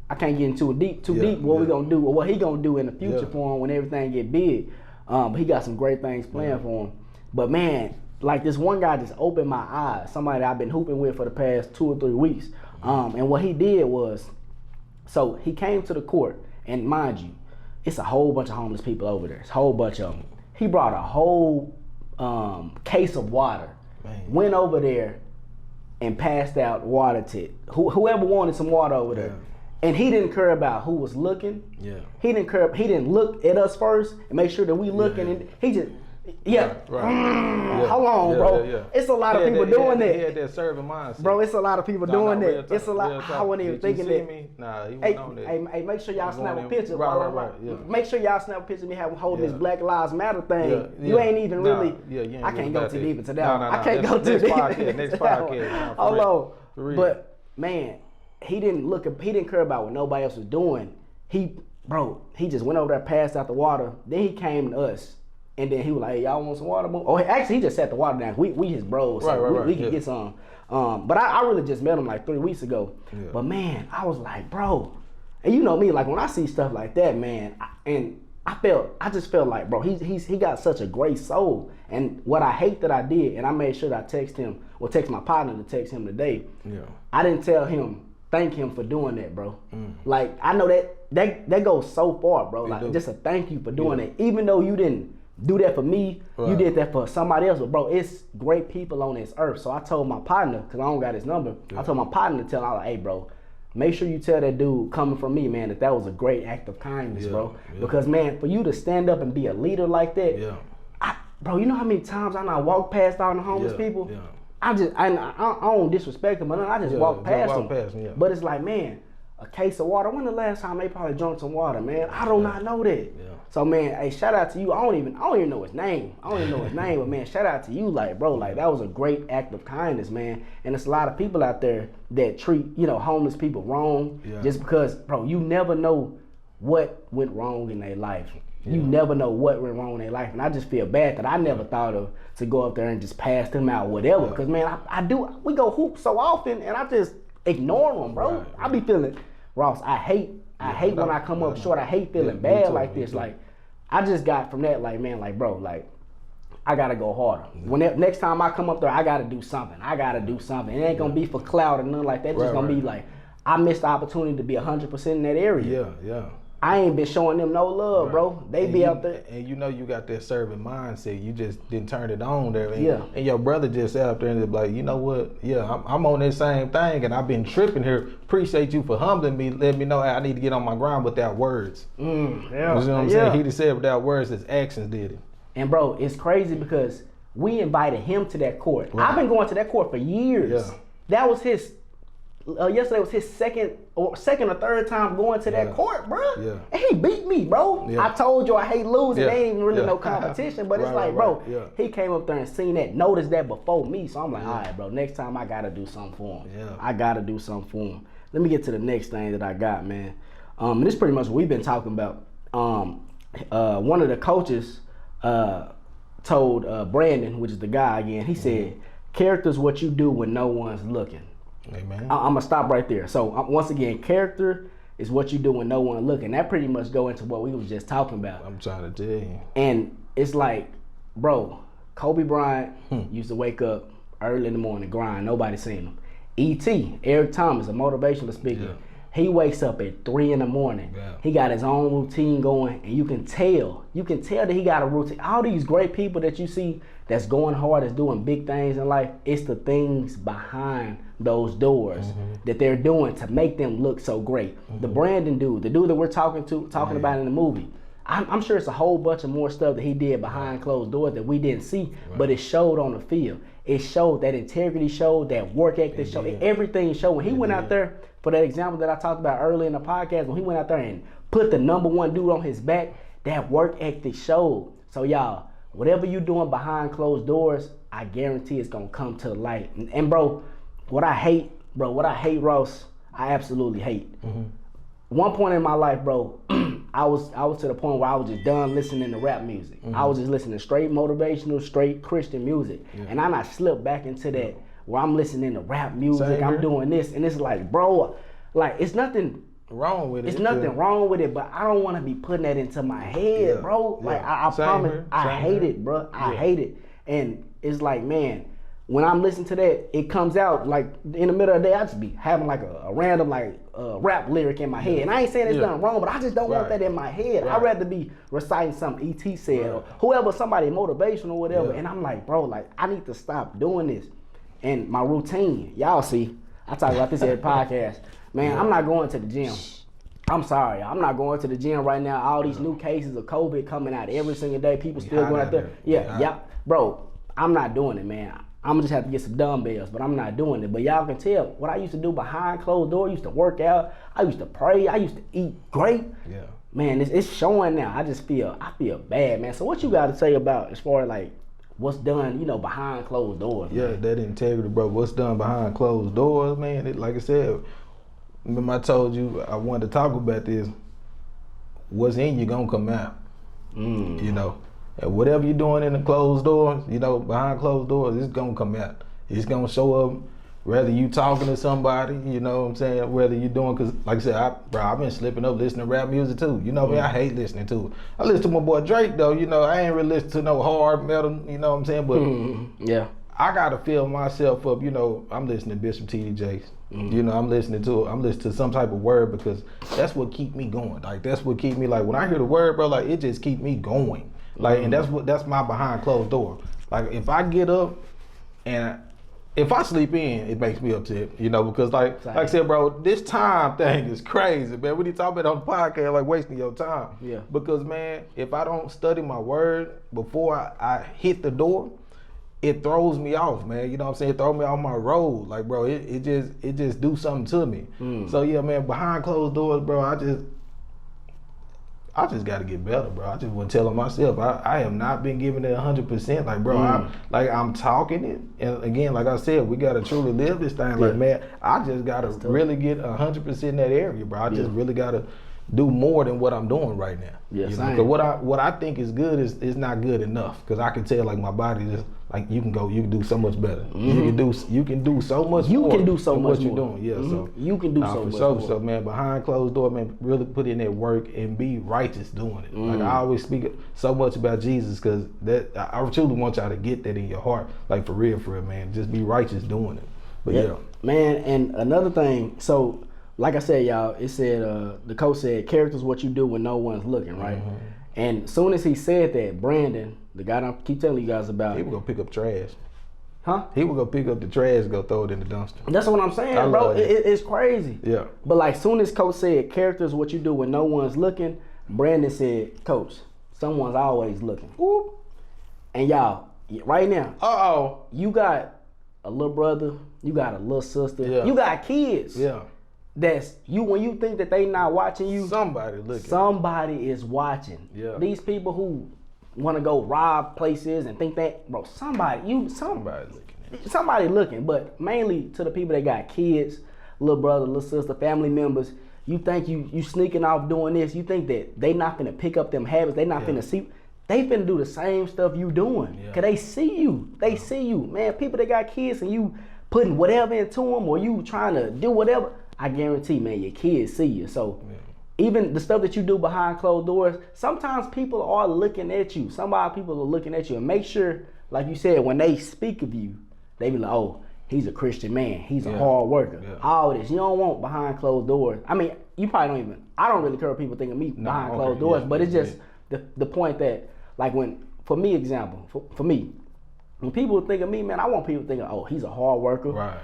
I can't get into it too deep, what we gonna do, or what he gonna do in the future for him when everything get big. But he got some great things planned for him. But man, like this one guy just opened my eyes, somebody I've been hooping with for the past 2 or 3 weeks. And what he did was, so he came to the court, and mind you, it's a whole bunch of homeless people over there. It's a whole bunch of them. He brought a whole case of water, went over there and passed out water to whoever wanted some water over there. And he didn't care about who was looking. Yeah. He didn't look at us first and make sure that we looking. And he just, hold on, bro. Yeah. It's a lot of people doing that. He had that serving mindset. Bro, it's a lot of people doing that. It's a lot. I wasn't even thinking that. Me? Nah, he wasn't on that. Hey, make sure y'all snap a picture. Right. Yeah. Make sure y'all snap a picture of me holding this Black Lives Matter thing. You ain't even really. I can't go too deep into that. I can't go too deep. Next podcast. Hold on. But man, he didn't care about what nobody else was doing. He just went over there, passed out the water. Then he came to us. And then he was like, hey, y'all want some water? Oh, actually, he just set the water down. We his bros, so we can get some. But I really just met him like 3 weeks ago. Yeah. But man, I was like, bro, and you know me, like when I see stuff like that, man, I just felt like, bro, he got such a great soul. And what I hate that I did, and I made sure that I text my partner to text him today. Yeah. I didn't tell him thank him for doing that, bro. Like, I know that goes so far, bro. Like, just a thank you for doing it. Even though you didn't do that for me, you did that for somebody else. But, bro, it's great people on this earth. So I told my partner, because I don't got his number, I told my partner to tell him, I was like, hey, bro, make sure you tell that dude coming from me, man, that was a great act of kindness, bro. Because, man, for you to stand up and be a leader like that, bro, you know how many times I walk past all the homeless people? I don't disrespect them, but I just walk past them. But it's like, man, a case of water. When the last time they probably drunk some water, man? I do not know that. So, man, hey, shout out to you. I don't even know his name. But, man, shout out to you, like, bro, like, that was a great act of kindness, man. And it's a lot of people out there that treat, homeless people wrong just because, bro, you never know what went wrong in their life. You never know what went wrong in their life. And I just feel bad that I never thought of to go up there and just pass them out, whatever. Because, man, we go hoop so often, and I just ignore them, bro. I be feeling, Ross, I hate when I come up short. I hate feeling bad like this. Like, I just got from that, like, man, like, bro, like, I got to go harder. Next time I come up there, I got to do something. It ain't going to be for clout or nothing like that. It's just going to be like, I missed the opportunity to be 100% in that area. I ain't been showing them no love, bro. They be out there. And you got that serving mindset. You just didn't turn it on there. And your brother just sat up there and like, you know what? I'm on that same thing, and I've been tripping here. Appreciate you for humbling me, letting me know I need to get on my grind without words. You know what I'm saying? He just said without words, his actions did it. And, bro, it's crazy because we invited him to that court. I've been going to that court for years. That was his... yesterday was his second or third time going to that court, bro. And he beat me, bro. I told you I hate losing. They ain't really no competition, but it's like, bro, he came up there and seen that, noticed that before me. So I'm like, all right, bro, next time I got to do something for him. I got to do something for him. Let me get to the next thing that I got, man. And this is pretty much what we've been talking about. One of the coaches told Brandon, which is the guy again, he said, character's what you do when no one's looking. Amen. I'm gonna stop right there. So once again, character is what you do when no one looking. That pretty much go into what we was just talking about. I'm trying to tell you. And it's like, bro, Kobe Bryant used to wake up early in the morning, grind. Nobody seen him. E.T. Eric Thomas, a motivational speaker. He wakes up at 3 in the morning. He got his own routine going, and you can tell that he got a routine. All these great people that you see that's going hard, that's doing big things in life, it's the things behind those doors that they're doing to make them look so great. The Brandon dude, the dude that we're talking about in the movie, I'm sure it's a whole bunch of more stuff that he did behind closed doors that we didn't see, but it showed on the field. It showed that integrity, showed that work ethic, showed everything showed. When he went out there, for that example that I talked about earlier in the podcast, when he went out there and put the #1 dude on his back, that work ethic showed. So y'all, whatever you doing behind closed doors, I guarantee it's gonna come to the light. And bro, what I hate, Ross, I absolutely hate. One point in my life, bro, I was to the point where I was just done listening to rap music. I was just listening to straight motivational, straight Christian music. And I slipped back into that where I'm listening to rap music, I'm doing this, and it's like, bro, like, it's nothing wrong with it. It's nothing wrong with it, but I don't want to be putting that into my head, bro. Like, I promise, I hate it, bro. I hate it. And it's like, man, when I'm listening to that, it comes out, like, in the middle of the day, I just be having, like, a random, like, rap lyric in my head. And I ain't saying it's nothing wrong, but I just don't want that in my head. I'd rather be reciting something E.T. said or whoever, somebody motivational or whatever. And I'm like, bro, like, I need to stop doing this. And my routine, y'all see, I talk about this every podcast. Man, I'm not going to the gym. I'm sorry, I'm not going to the gym right now. All these new cases of COVID coming out every single day. People still going out there. Bro, I'm not doing it, man. I'm gonna just have to get some dumbbells, but I'm not doing it. But y'all can tell what I used to do behind closed doors. I used to work out. I used to pray. I used to eat great. Man, it's showing now. I feel bad, man. So what you got to say about as far as like what's done, behind closed doors? Man? That integrity, bro. What's done behind closed doors, man? Like I said, remember I told you I wanted to talk about this. What's in you gonna come out, And whatever you're doing in the closed doors, behind closed doors, it's gonna come out. It's gonna show up, whether you talking to somebody, you know what I'm saying, whether you're doing, cause like I said, I've been slipping up listening to rap music too. I hate listening to it. I listen to my boy Drake though, I ain't really listen to no hard metal, you know what I'm saying, but I gotta fill myself up, I'm listening to Bishop T.D. Jakes. You know, I'm listening to some type of word because that's what keep me going. Like that's what keep me like when I hear the word, bro, like it just keep me going. Like and that's my behind closed door. Like if I get up and if I sleep in, it makes me upset, you know, because like I said, bro, this time thing is crazy, man. When you talk about on the podcast, like wasting your time. Yeah. Because man, if I don't study my word before I hit the door, it throws me off, man. You know what I'm saying? It throws me off my road. Like, bro, it just do something to me. So yeah, man, behind closed doors, bro, I just gotta get better, bro. I just want to tell myself, I have not been giving it 100%. Like, bro, I'm talking it, and again, like I said, we gotta truly live this thing. Like, man, I just gotta really get 100% in that area, bro. I just really gotta do more than what I'm doing right now. Yeah, you know, because what I think is good is not good enough. Because I can tell, like, my body just like you can do so much better. You can do so much. You more can do so than much what you're more. doing. Yeah, so you can do so much more. So man, behind closed door, man, really put in that work and be righteous doing it. Like I always speak so much about Jesus because that I truly want y'all to get that in your heart, like for real, man. Just be righteous doing it. But yeah, man. And another thing, so like I said, y'all, it said the coach said, "Character's what you do when no one's looking," right? And as soon as he said that, Brandon, the guy I keep telling you guys about, he would go pick up trash. Huh? He would go pick up the trash and go throw it in the dumpster. That's what I'm saying, bro. It's crazy. Yeah. But like soon as coach said, "Character's what you do when no one's looking," Brandon said, "Coach, someone's always looking." Whoop. And y'all, right now, you got a little brother, you got a little sister, you got kids. Yeah. That's you when you think that they not watching you. Somebody looking. Somebody is watching. Yeah. These people who want to go rob places and think that, bro, somebody looking. But mainly to the people that got kids, little brother, little sister, family members. You think you sneaking off doing this. You think that they not finna pick up them habits. They not finna see. They finna do the same stuff you doing. Cause they see you. They see you, man. People that got kids and you putting whatever into them or you trying to do whatever. I guarantee, man, your kids see you. So even the stuff that you do behind closed doors, sometimes people are looking at you. People are looking at you. And make sure, like you said, when they speak of you, they be like, oh, he's a Christian man. He's a hard worker. All this. You don't want behind closed doors. I mean, you probably don't even, I don't really care what people think of me behind closed doors, but it's just the point that, like when, for me, for me, when people think of me, man, I want people thinking, oh, he's a hard worker. Right.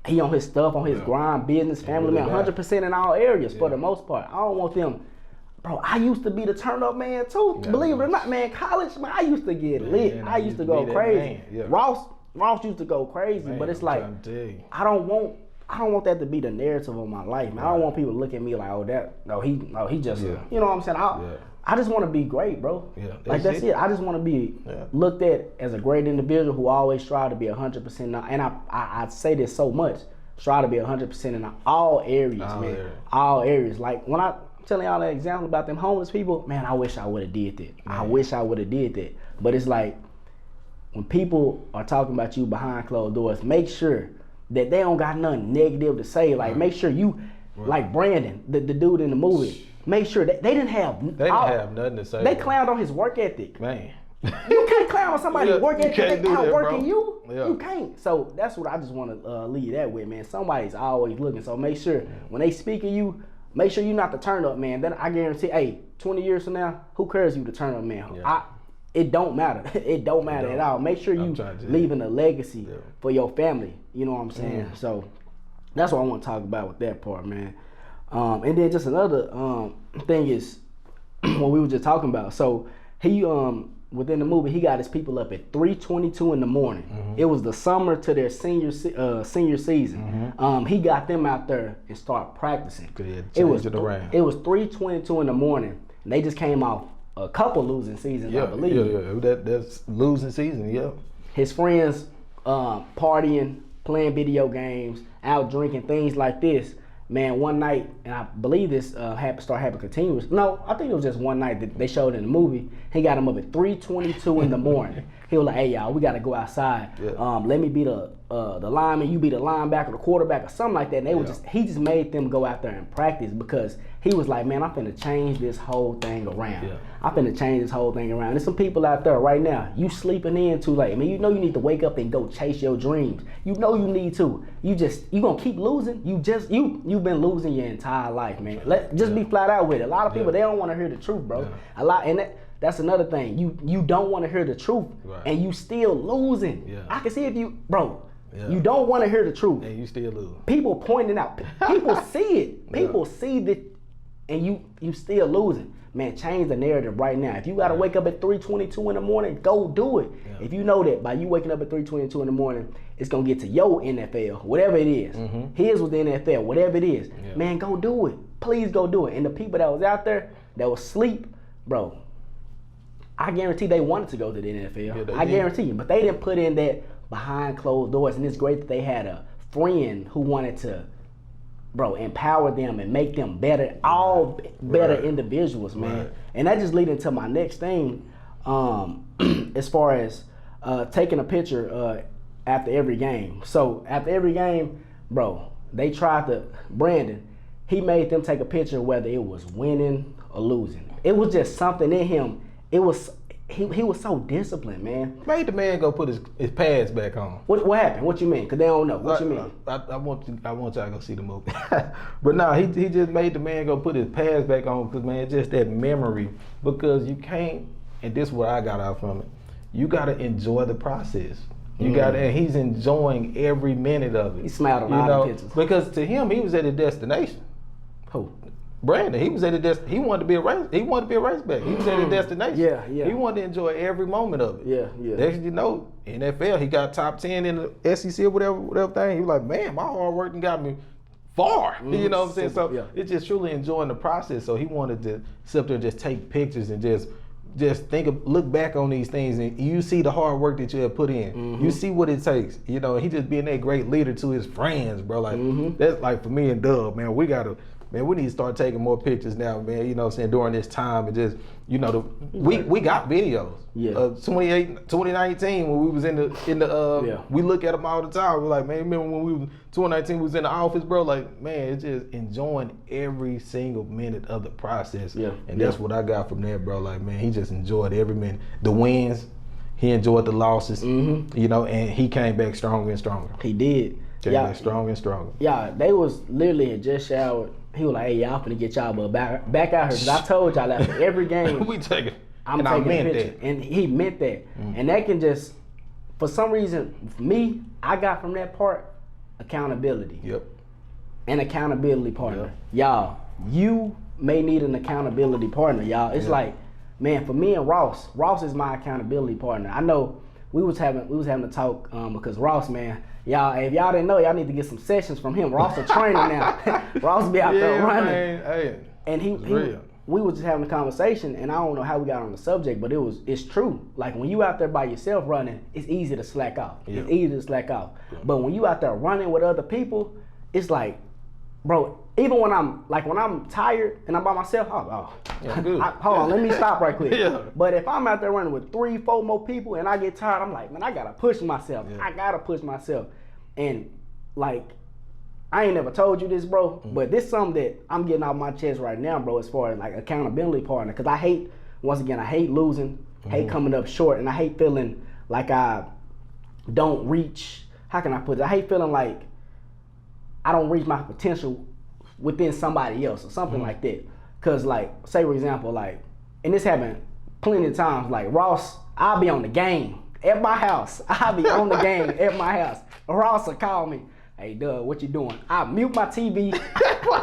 He on his stuff, on his grind, business, family man, 100% in all areas for the most part. I don't want them, bro, I used to be the turn up man too. Believe it or not, man, college, man, I used to get lit. I used to go crazy. Ross used to go crazy, but it's like, I don't want that to be the narrative of my life, man. I don't want people to look at me like, he just, you know what I'm saying? I just want to be great, bro. Like that's it. I just want to be looked at as a great individual who always strive to be 100%. And I say this so much, strive to be 100% in all areas, man. All areas. Like when I'm telling y'all that example about them homeless people, man, I wish I would have did that. I wish I would have did that. But it's like when people are talking about you behind closed doors, make sure that they don't got nothing negative to say. Like make sure you, like Brandon, the dude in the movie. Make sure that they didn't have nothing to say. They clowned on his work ethic. Man. You can't clown on somebody's work ethic outworking you. Yeah. You can't. So that's what I just want to leave that with, man. Somebody's always looking. So make sure when they speak of you, make sure you're not the turn up man. Then I guarantee, hey, 20 years from now, who cares you the turn up man? It don't matter. It don't matter at all. Make sure you leaving a legacy for your family. You know what I'm saying? So that's what I want to talk about with that part, man. And then just another thing is what we were just talking about. So he within the movie he got his people up at 3:22 in the morning. It was the summer to their senior season. He got them out there and start practicing. It was 3:22 in the morning. And they just came off a couple losing seasons, I believe. That's losing season. His friends partying, playing video games, out drinking, things like this. Man, one night, and I believe this happened continuous. No, I think it was just one night that they showed in the movie. He got him up at 3:22 in the morning. He was like, hey, y'all, we got to go outside. Yeah. Let me be the lineman, you be the linebacker, the quarterback, or something like that. And they he just made them go out there and practice because he was like, man, I'm finna change this whole thing around. Yeah. I'm finna change this whole thing around. There's some people out there right now, you sleeping in too late. I mean, you know you need to wake up and go chase your dreams. You know you need to. You gonna keep losing. You've been losing your entire life, man. Just be flat out with it. A lot of people, they don't want to hear the truth, bro. That's another thing. You don't want to hear the truth, and you still losing. Yeah. I can see if you, bro. Yeah. You don't want to hear the truth, and you still losing. People pointing out. People see it. People see that, and you still losing. Man, change the narrative right now. If you got to wake up at 3:22 in the morning, go do it. Yeah. If you know that by you waking up at 3:22 in the morning, it's gonna get to your NFL, whatever it is. His was the NFL, whatever it is. Yeah. Man, go do it. Please go do it. And the people that was out there that was asleep, bro, I guarantee they wanted to go to the NFL. Yeah, I guarantee you. But they didn't put in that behind closed doors. And it's great that they had a friend who wanted to, bro, empower them and make them better, all better individuals, man. Right. And that just leads into my next thing, as far as taking a picture after every game. So after every game, bro, they tried to, Brandon, he made them take a picture whether it was winning or losing. It was just something in him. It was he was so disciplined, man. Made the man go put his pads back on. What happened? What you mean? Because they don't know. What you mean? I want y'all to go see the movie. But no, he just made the man go put his pads back on because, man, just that memory. Because you can't, and this is what I got out from it, you got to enjoy the process. You got to, and he's enjoying every minute of it. He smiled on all the pictures. Because to him, he was at a destination. Who? Brandon, he was at a he wanted to be a race. He wanted to be a race back. He was at a destination. Yeah. He wanted to enjoy every moment of it. Yeah. Next you know, NFL, he got top 10 in the SEC or whatever thing. He was like, man, my hard work done got me far. You know what I'm saying? So it's just truly enjoying the process. So he wanted to sit up there and just take pictures and just look back on these things, and you see the hard work that you have put in. You see what it takes. You know, he just being that great leader to his friends, bro. Like that's like for me and Dub, man. We need to start taking more pictures now, man. You know what I'm saying, during this time, and just, you know, we got videos. Yeah. 2019 when we was in the we look at them all the time. We're like, man, remember when we was 2019 we was in the office, bro? Like, man, it's just enjoying every single minute of the process. Yeah. And that's what I got from there, bro. Like, man, he just enjoyed every minute. The wins, he enjoyed the losses. You know, and he came back stronger and stronger. He did. Came back stronger and stronger. Yeah, they was literally had just showered. He was like, hey, y'all finna get y'all back out here. Because I told y'all after every game, we take it. I'm taking a picture. And he meant that. And that can just, for some reason, for me, I got from that part, accountability. Yep. An accountability partner. Y'all, you may need an accountability partner, y'all. It's like, man, for me and Ross is my accountability partner. I know we was having to talk because Ross, man, y'all, if y'all didn't know, y'all need to get some sessions from him. Ross a trainer now. Ross be out there running. Man. Hey, and we was just having a conversation, and I don't know how we got on the subject, but it's true. Like when you out there by yourself running, it's easy to slack off. Yeah. It's easy to slack off. Yeah. But when you out there running with other people, it's like, bro, even when I'm tired and I'm by myself, hold on, let me stop right quick. But if I'm out there running with 3-4 more people and I get tired, I'm like, man, I gotta push myself. I gotta push myself. And like, I ain't never told you this, bro, but this is something that I'm getting off my chest right now, bro, as far as like accountability partner. Cause I hate losing, hate coming up short, and I hate feeling like I don't reach, how can I put it? I hate feeling like I don't reach my potential within somebody else or something like that. Cause like, say for example, like, and this happened plenty of times, like Ross, I'll be on the game at my house. I'll be on the game at my house. Ross will call me, hey Doug, what you doing? I mute my TV.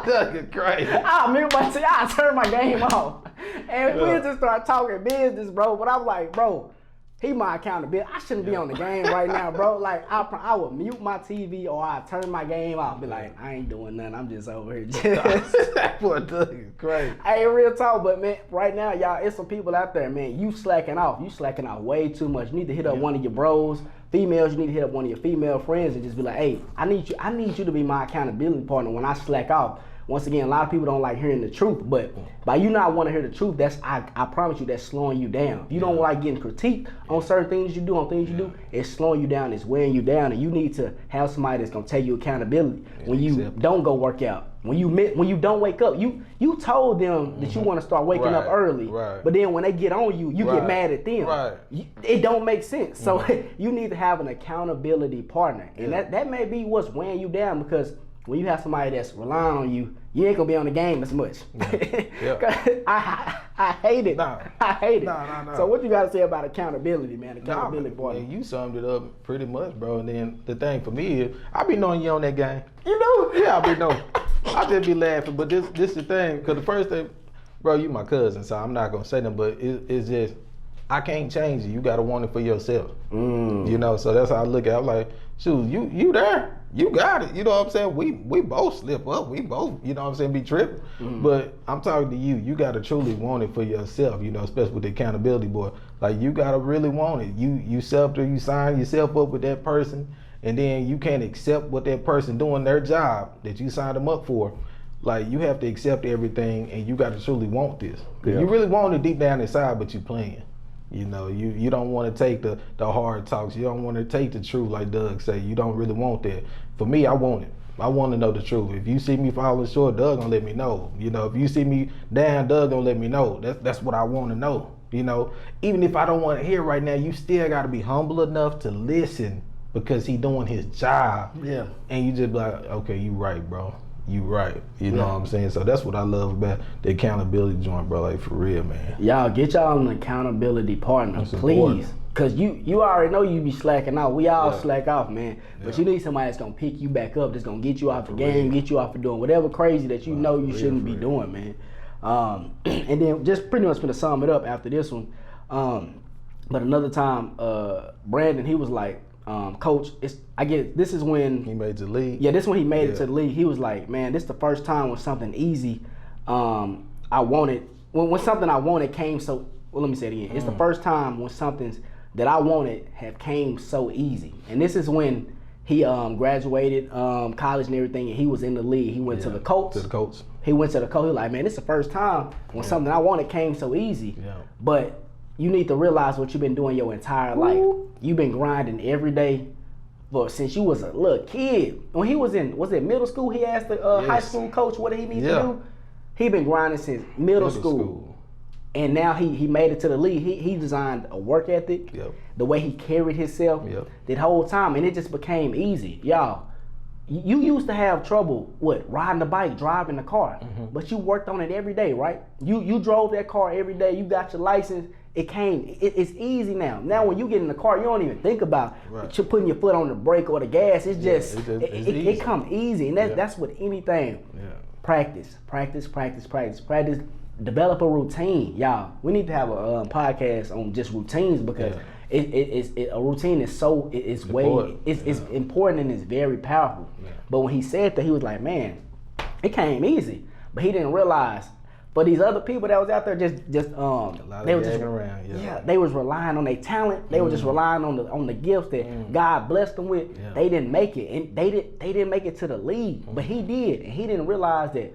Doug is crazy. I mute my TV, I turn my game off. And we just start talking business, bro. But I'm like, bro, he my accountability. I shouldn't be on the game right now, bro. Like, I would mute my TV or I turn my game off. Be like, I ain't doing nothing. I'm just over here. That boy Doug is crazy. Hey, real talk, but man, right now, y'all, it's some people out there, man. You slacking off. You slacking off way too much. You need to hit up one of your bros. Females, you need to hit up one of your female friends and just be like, hey, I need you to be my accountability partner when I slack off. once again, a lot of people don't like hearing the truth, but by you not want to hear the truth, that's I promise you that's slowing you down. If you don't like getting critiqued on certain things you do, it's slowing you down, it's wearing you down, and you need to have somebody that's gonna take you accountability when you don't go work out. When you don't wake up, you told them that you want to start waking up early, but then when they get on you, you get mad at them. It don't make sense. So you need to have an accountability partner, and that may be what's weighing you down, because when you have somebody that's relying on you, you ain't gonna be on the game as much. I hate it. I hate it. So what you gotta say about accountability, man? Accountability partner. Man, you summed it up pretty much, bro. And then the thing for me is, I be knowing you on that game. You know? Yeah, I be knowing. I just be laughing, but this the thing, because the first thing, bro, you my cousin, so I'm not gonna say nothing, but it's just, I can't change it. You gotta want it for yourself. You know, so that's how I look at it. I'm like, shoot, you there. You got it. You know what I'm saying? We both slip up. We both, you know what I'm saying, be tripping. But I'm talking to you. You gotta truly want it for yourself, you know, especially with the accountability board. Like, you gotta really want it. You sign yourself up with that person, and then you can't accept what that person doing their job that you signed them up for. Like, you have to accept everything, and you gotta truly want this. Cause you really want it deep down inside, but you playing. You know, you don't want to take the hard talks. You don't want to take the truth, like Doug say. You don't really want that. For me, I want it. I want to know the truth. If you see me falling short, Doug gonna let me know. You know, if you see me down, Doug gonna let me know. That's what I want to know. You know, even if I don't want to hear right now, you still got to be humble enough to listen, because he doing his job. Yeah. And you just be like, okay, you right, bro. You right. You know what I'm saying? So that's what I love about the accountability joint, bro. Like, for real, man. Y'all get y'all an accountability partner, that's please. Important. Cause you already know you be slacking out. We all slack off, man. But you need somebody that's gonna pick you back up, that's gonna get you off the game, get you off of doing whatever crazy that you know you shouldn't be doing, man. And then just pretty much gonna sum it up after this one. But another time, Brandon, he was like, Coach, I get this is when he made the league. Yeah, this is when he made it to the league. He was like, man, this is the first time when something easy I wanted. When something I wanted came so. Well, let me say it again. It's the first time when something that I wanted have came so easy. And this is when he graduated college and everything, and he was in the league. He went to the Colts. He went to the Colts. He was like, man, this is the first time when something I wanted came so easy. Yeah. But you need to realize what you've been doing your entire life. You've been grinding every day since you was a little kid. When he was it middle school, he asked the high school coach what he needed to do. He been grinding since middle school. And now he made it to the league. He designed a work ethic, the way he carried himself that whole time, and it just became easy. Y'all, you used to have trouble riding the bike, driving the car, but you worked on it every day, right? You drove that car every day. You got your license. It's easy now. Now when you get in the car, you don't even think about putting your foot on the brake or the gas. It's just it comes easy, and that's with anything. Practice. Develop a routine, y'all. We need to have a podcast on just routines, because a routine is it's important and it's very powerful. But when he said that, he was like, man, it came easy, but he didn't realize. But these other people that was out there they was relying on their talent. They were just relying on the gifts that God blessed them with. They didn't make it, and they didn't make it to the league, but he did, and he didn't realize that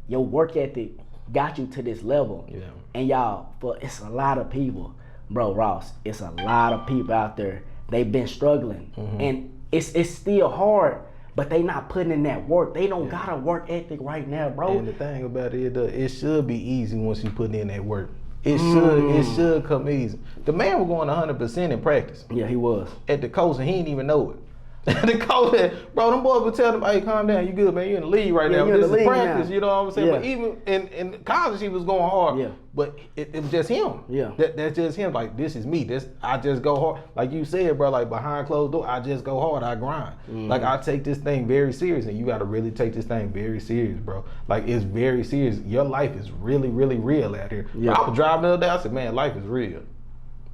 your work ethic got you to this level. And y'all, but it's a lot of people, bro, Ross, it's a lot of people out there, they've been struggling, and it's still hard, but they not putting in that work. They don't got a work ethic right now, bro. And the thing about it should be easy once you put in that work. It should come easy. The man was going 100% in practice. Yeah, he was. At the coast, and he didn't even know it. The coach, bro, them boys would tell him, hey, calm down, you good, man, you in the league right now. This is practice, now. You know what I'm saying? But even in college, he was going hard. But it was just him. That's just him. Like, this is me. I just go hard. Like you said, bro, like behind closed door, I just go hard, I grind. Like, I take this thing very serious, and you got to really take this thing very serious, bro. Like, it's very serious. Your life is really, really real out here. I was driving the other day, I said, man, life is real.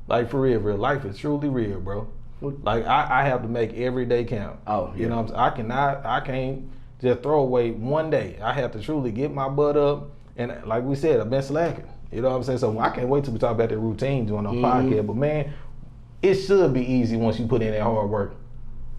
Like, for real, life is truly real, bro. Like, I have to make every day count. You know what I'm saying? I can't just throw away one day. I have to truly get my butt up, and like we said, I've been slacking. You know what I'm saying? So I can't wait till we talk about the routine doing on podcast. But man, it should be easy once you put in that hard work.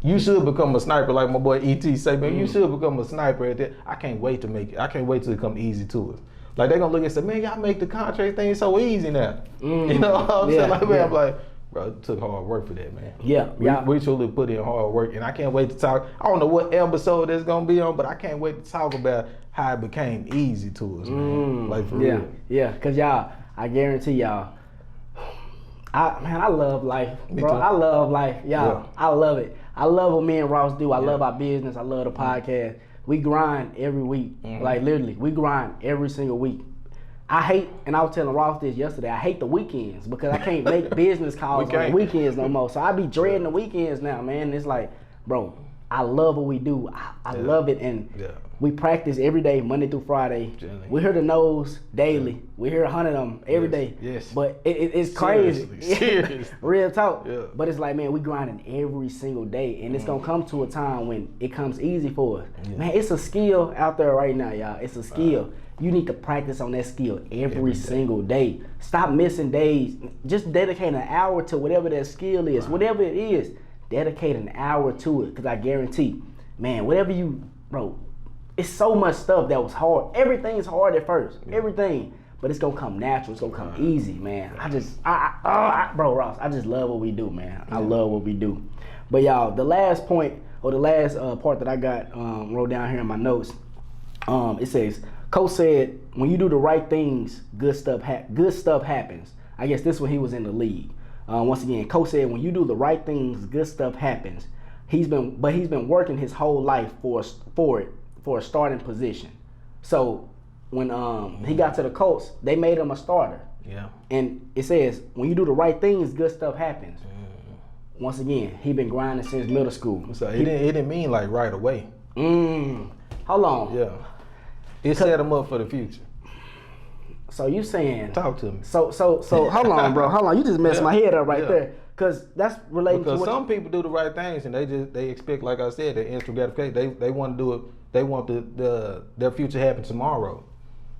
You should become a sniper, like my boy ET say, man. You should become a sniper at that. I can't wait to make it. I can't wait till it come easy to us. Like they gonna look and say, man, y'all make the contract thing so easy now. You know what I'm saying? Like, man, I'm like, bro, it took hard work for that, man. Yeah, We truly put in hard work, and I can't wait to talk. I don't know what episode it's gonna be on, but I can't wait to talk about how it became easy to us, man. Like for real. Yeah, cause y'all, I guarantee y'all. I love life, bro. Me too. I love life, y'all. Yeah. I love it. I love what me and Ross do. I love our business. I love the podcast. We grind every week, like literally, we grind every single week. I hate, and I was telling Ross this yesterday, I hate the weekends because I can't make business calls on the weekends no more. So I be dreading the weekends now, man. It's like, bro, I love what we do. I love it, and we practice every day, Monday through Friday. Generally. We hear the no's daily. We hear 100 of them every day. Yes. But it's crazy. Seriously. Real talk. Yeah. But it's like, man, we grinding every single day, and it's gonna come to a time when it comes easy for us. Yeah. Man, it's a skill out there right now, y'all. It's a skill. You need to practice on that skill every single day. Stop missing days. Just dedicate an hour to whatever that skill is. Whatever it is, dedicate an hour to it. Because I guarantee, man, whatever you, bro, it's so much stuff that was hard. Everything's hard at first. Everything. But it's going to come natural. It's going to come easy, man. Bro, Ross, I just love what we do, man. I love what we do. But y'all, the last point, or the last part that I got wrote down here in my notes, it says, Coach said, when you do the right things, good stuff happens. I guess this when he was in the league. Once again, Coach said, when you do the right things, good stuff happens. He's been working his whole life for a starting position. So when he got to the Colts, they made him a starter. Yeah. And it says, when you do the right things, good stuff happens. Once again, he been grinding since middle school. So it didn't mean like right away. How long? Yeah. It set him up for the future. So you saying? Talk to me. So hold on, bro. Hold on. You just messed my head up right there. Cause that's related to what some people do the right things and they expect, like I said, the instant gratification. They want to do it. They want their future happen tomorrow.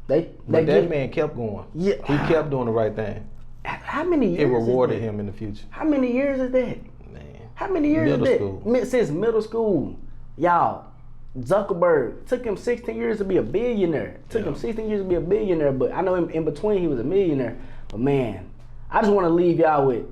That man kept going. Yeah. He kept doing the right thing. How many years? It rewarded him in the future. How many years is that? Man. How many years is that? Middle school. Since middle school, y'all. Zuckerberg took him 16 years to be a billionaire. But I know in between he was a millionaire. But man, I just want to leave y'all with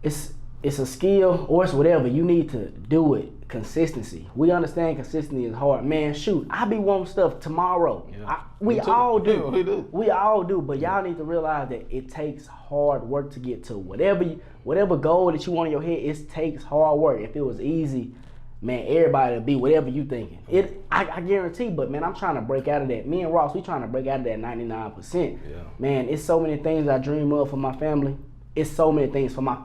it's a skill or it's whatever. You need to do it. Consistency. We understand consistency is hard. Man, shoot, I be wanting stuff tomorrow. Yeah. We all do. We all do. But y'all need to realize that it takes hard work to get to whatever goal that you want in your head. It takes hard work. If it was easy, man, everybody would be whatever you thinking. I guarantee, but man, I'm trying to break out of that. Me and Ross, we trying to break out of that 99%. Yeah. Man, it's so many things I dream of for my family. It's so many things for my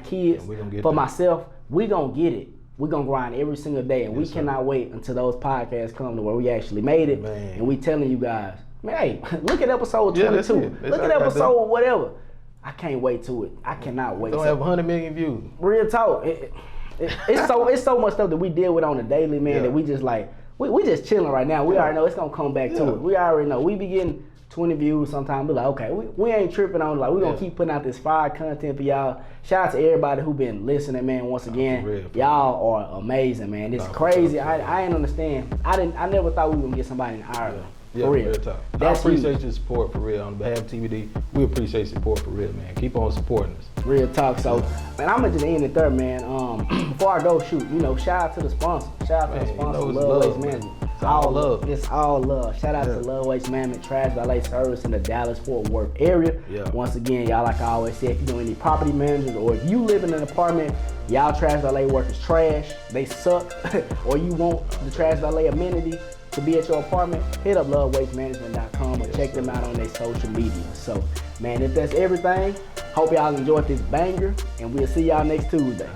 kids, for myself. We gonna get it. We gonna grind every single day, and we cannot wait until those podcasts come to where we actually made it, man. And we telling you guys, man, hey, look at episode 22. Look at episode whatever. I can't wait to it. I cannot wait. Don't have 100 million views. Real talk. It's so much stuff that we deal with on the daily, man, that we just like, we just chilling right now. We already know it's gonna come back to it. We already know. We be getting 20 views sometimes. Be like, okay, we ain't tripping on it. Like, we gonna keep putting out this fire content for y'all. Shout out to everybody who been listening, man. Once again, y'all are amazing, man. It's crazy. I ain't understand. I never thought we were gonna get somebody in Ireland. For real. I appreciate your support for real. On behalf of TBD, we appreciate support for real, man. Keep on supporting us. Real talk. So, man, I'm gonna just end it there, man. Before I go, shoot, shout out to the sponsor. Shout out to the sponsor, Love Waste Management. It's all love. It's all love. Shout out to Love Waste Management, Trash Valet Service in the Dallas-Fort Worth area. Yeah. Once again, y'all, like I always say, if you know any property managers or if you live in an apartment, y'all trash valet work is trash, they suck, or you want the trash valet amenity to be at your apartment, hit up lovewastemanagement.com or check them out on their social media. So, man, if that's everything, hope y'all enjoyed this banger, and we'll see y'all next Tuesday.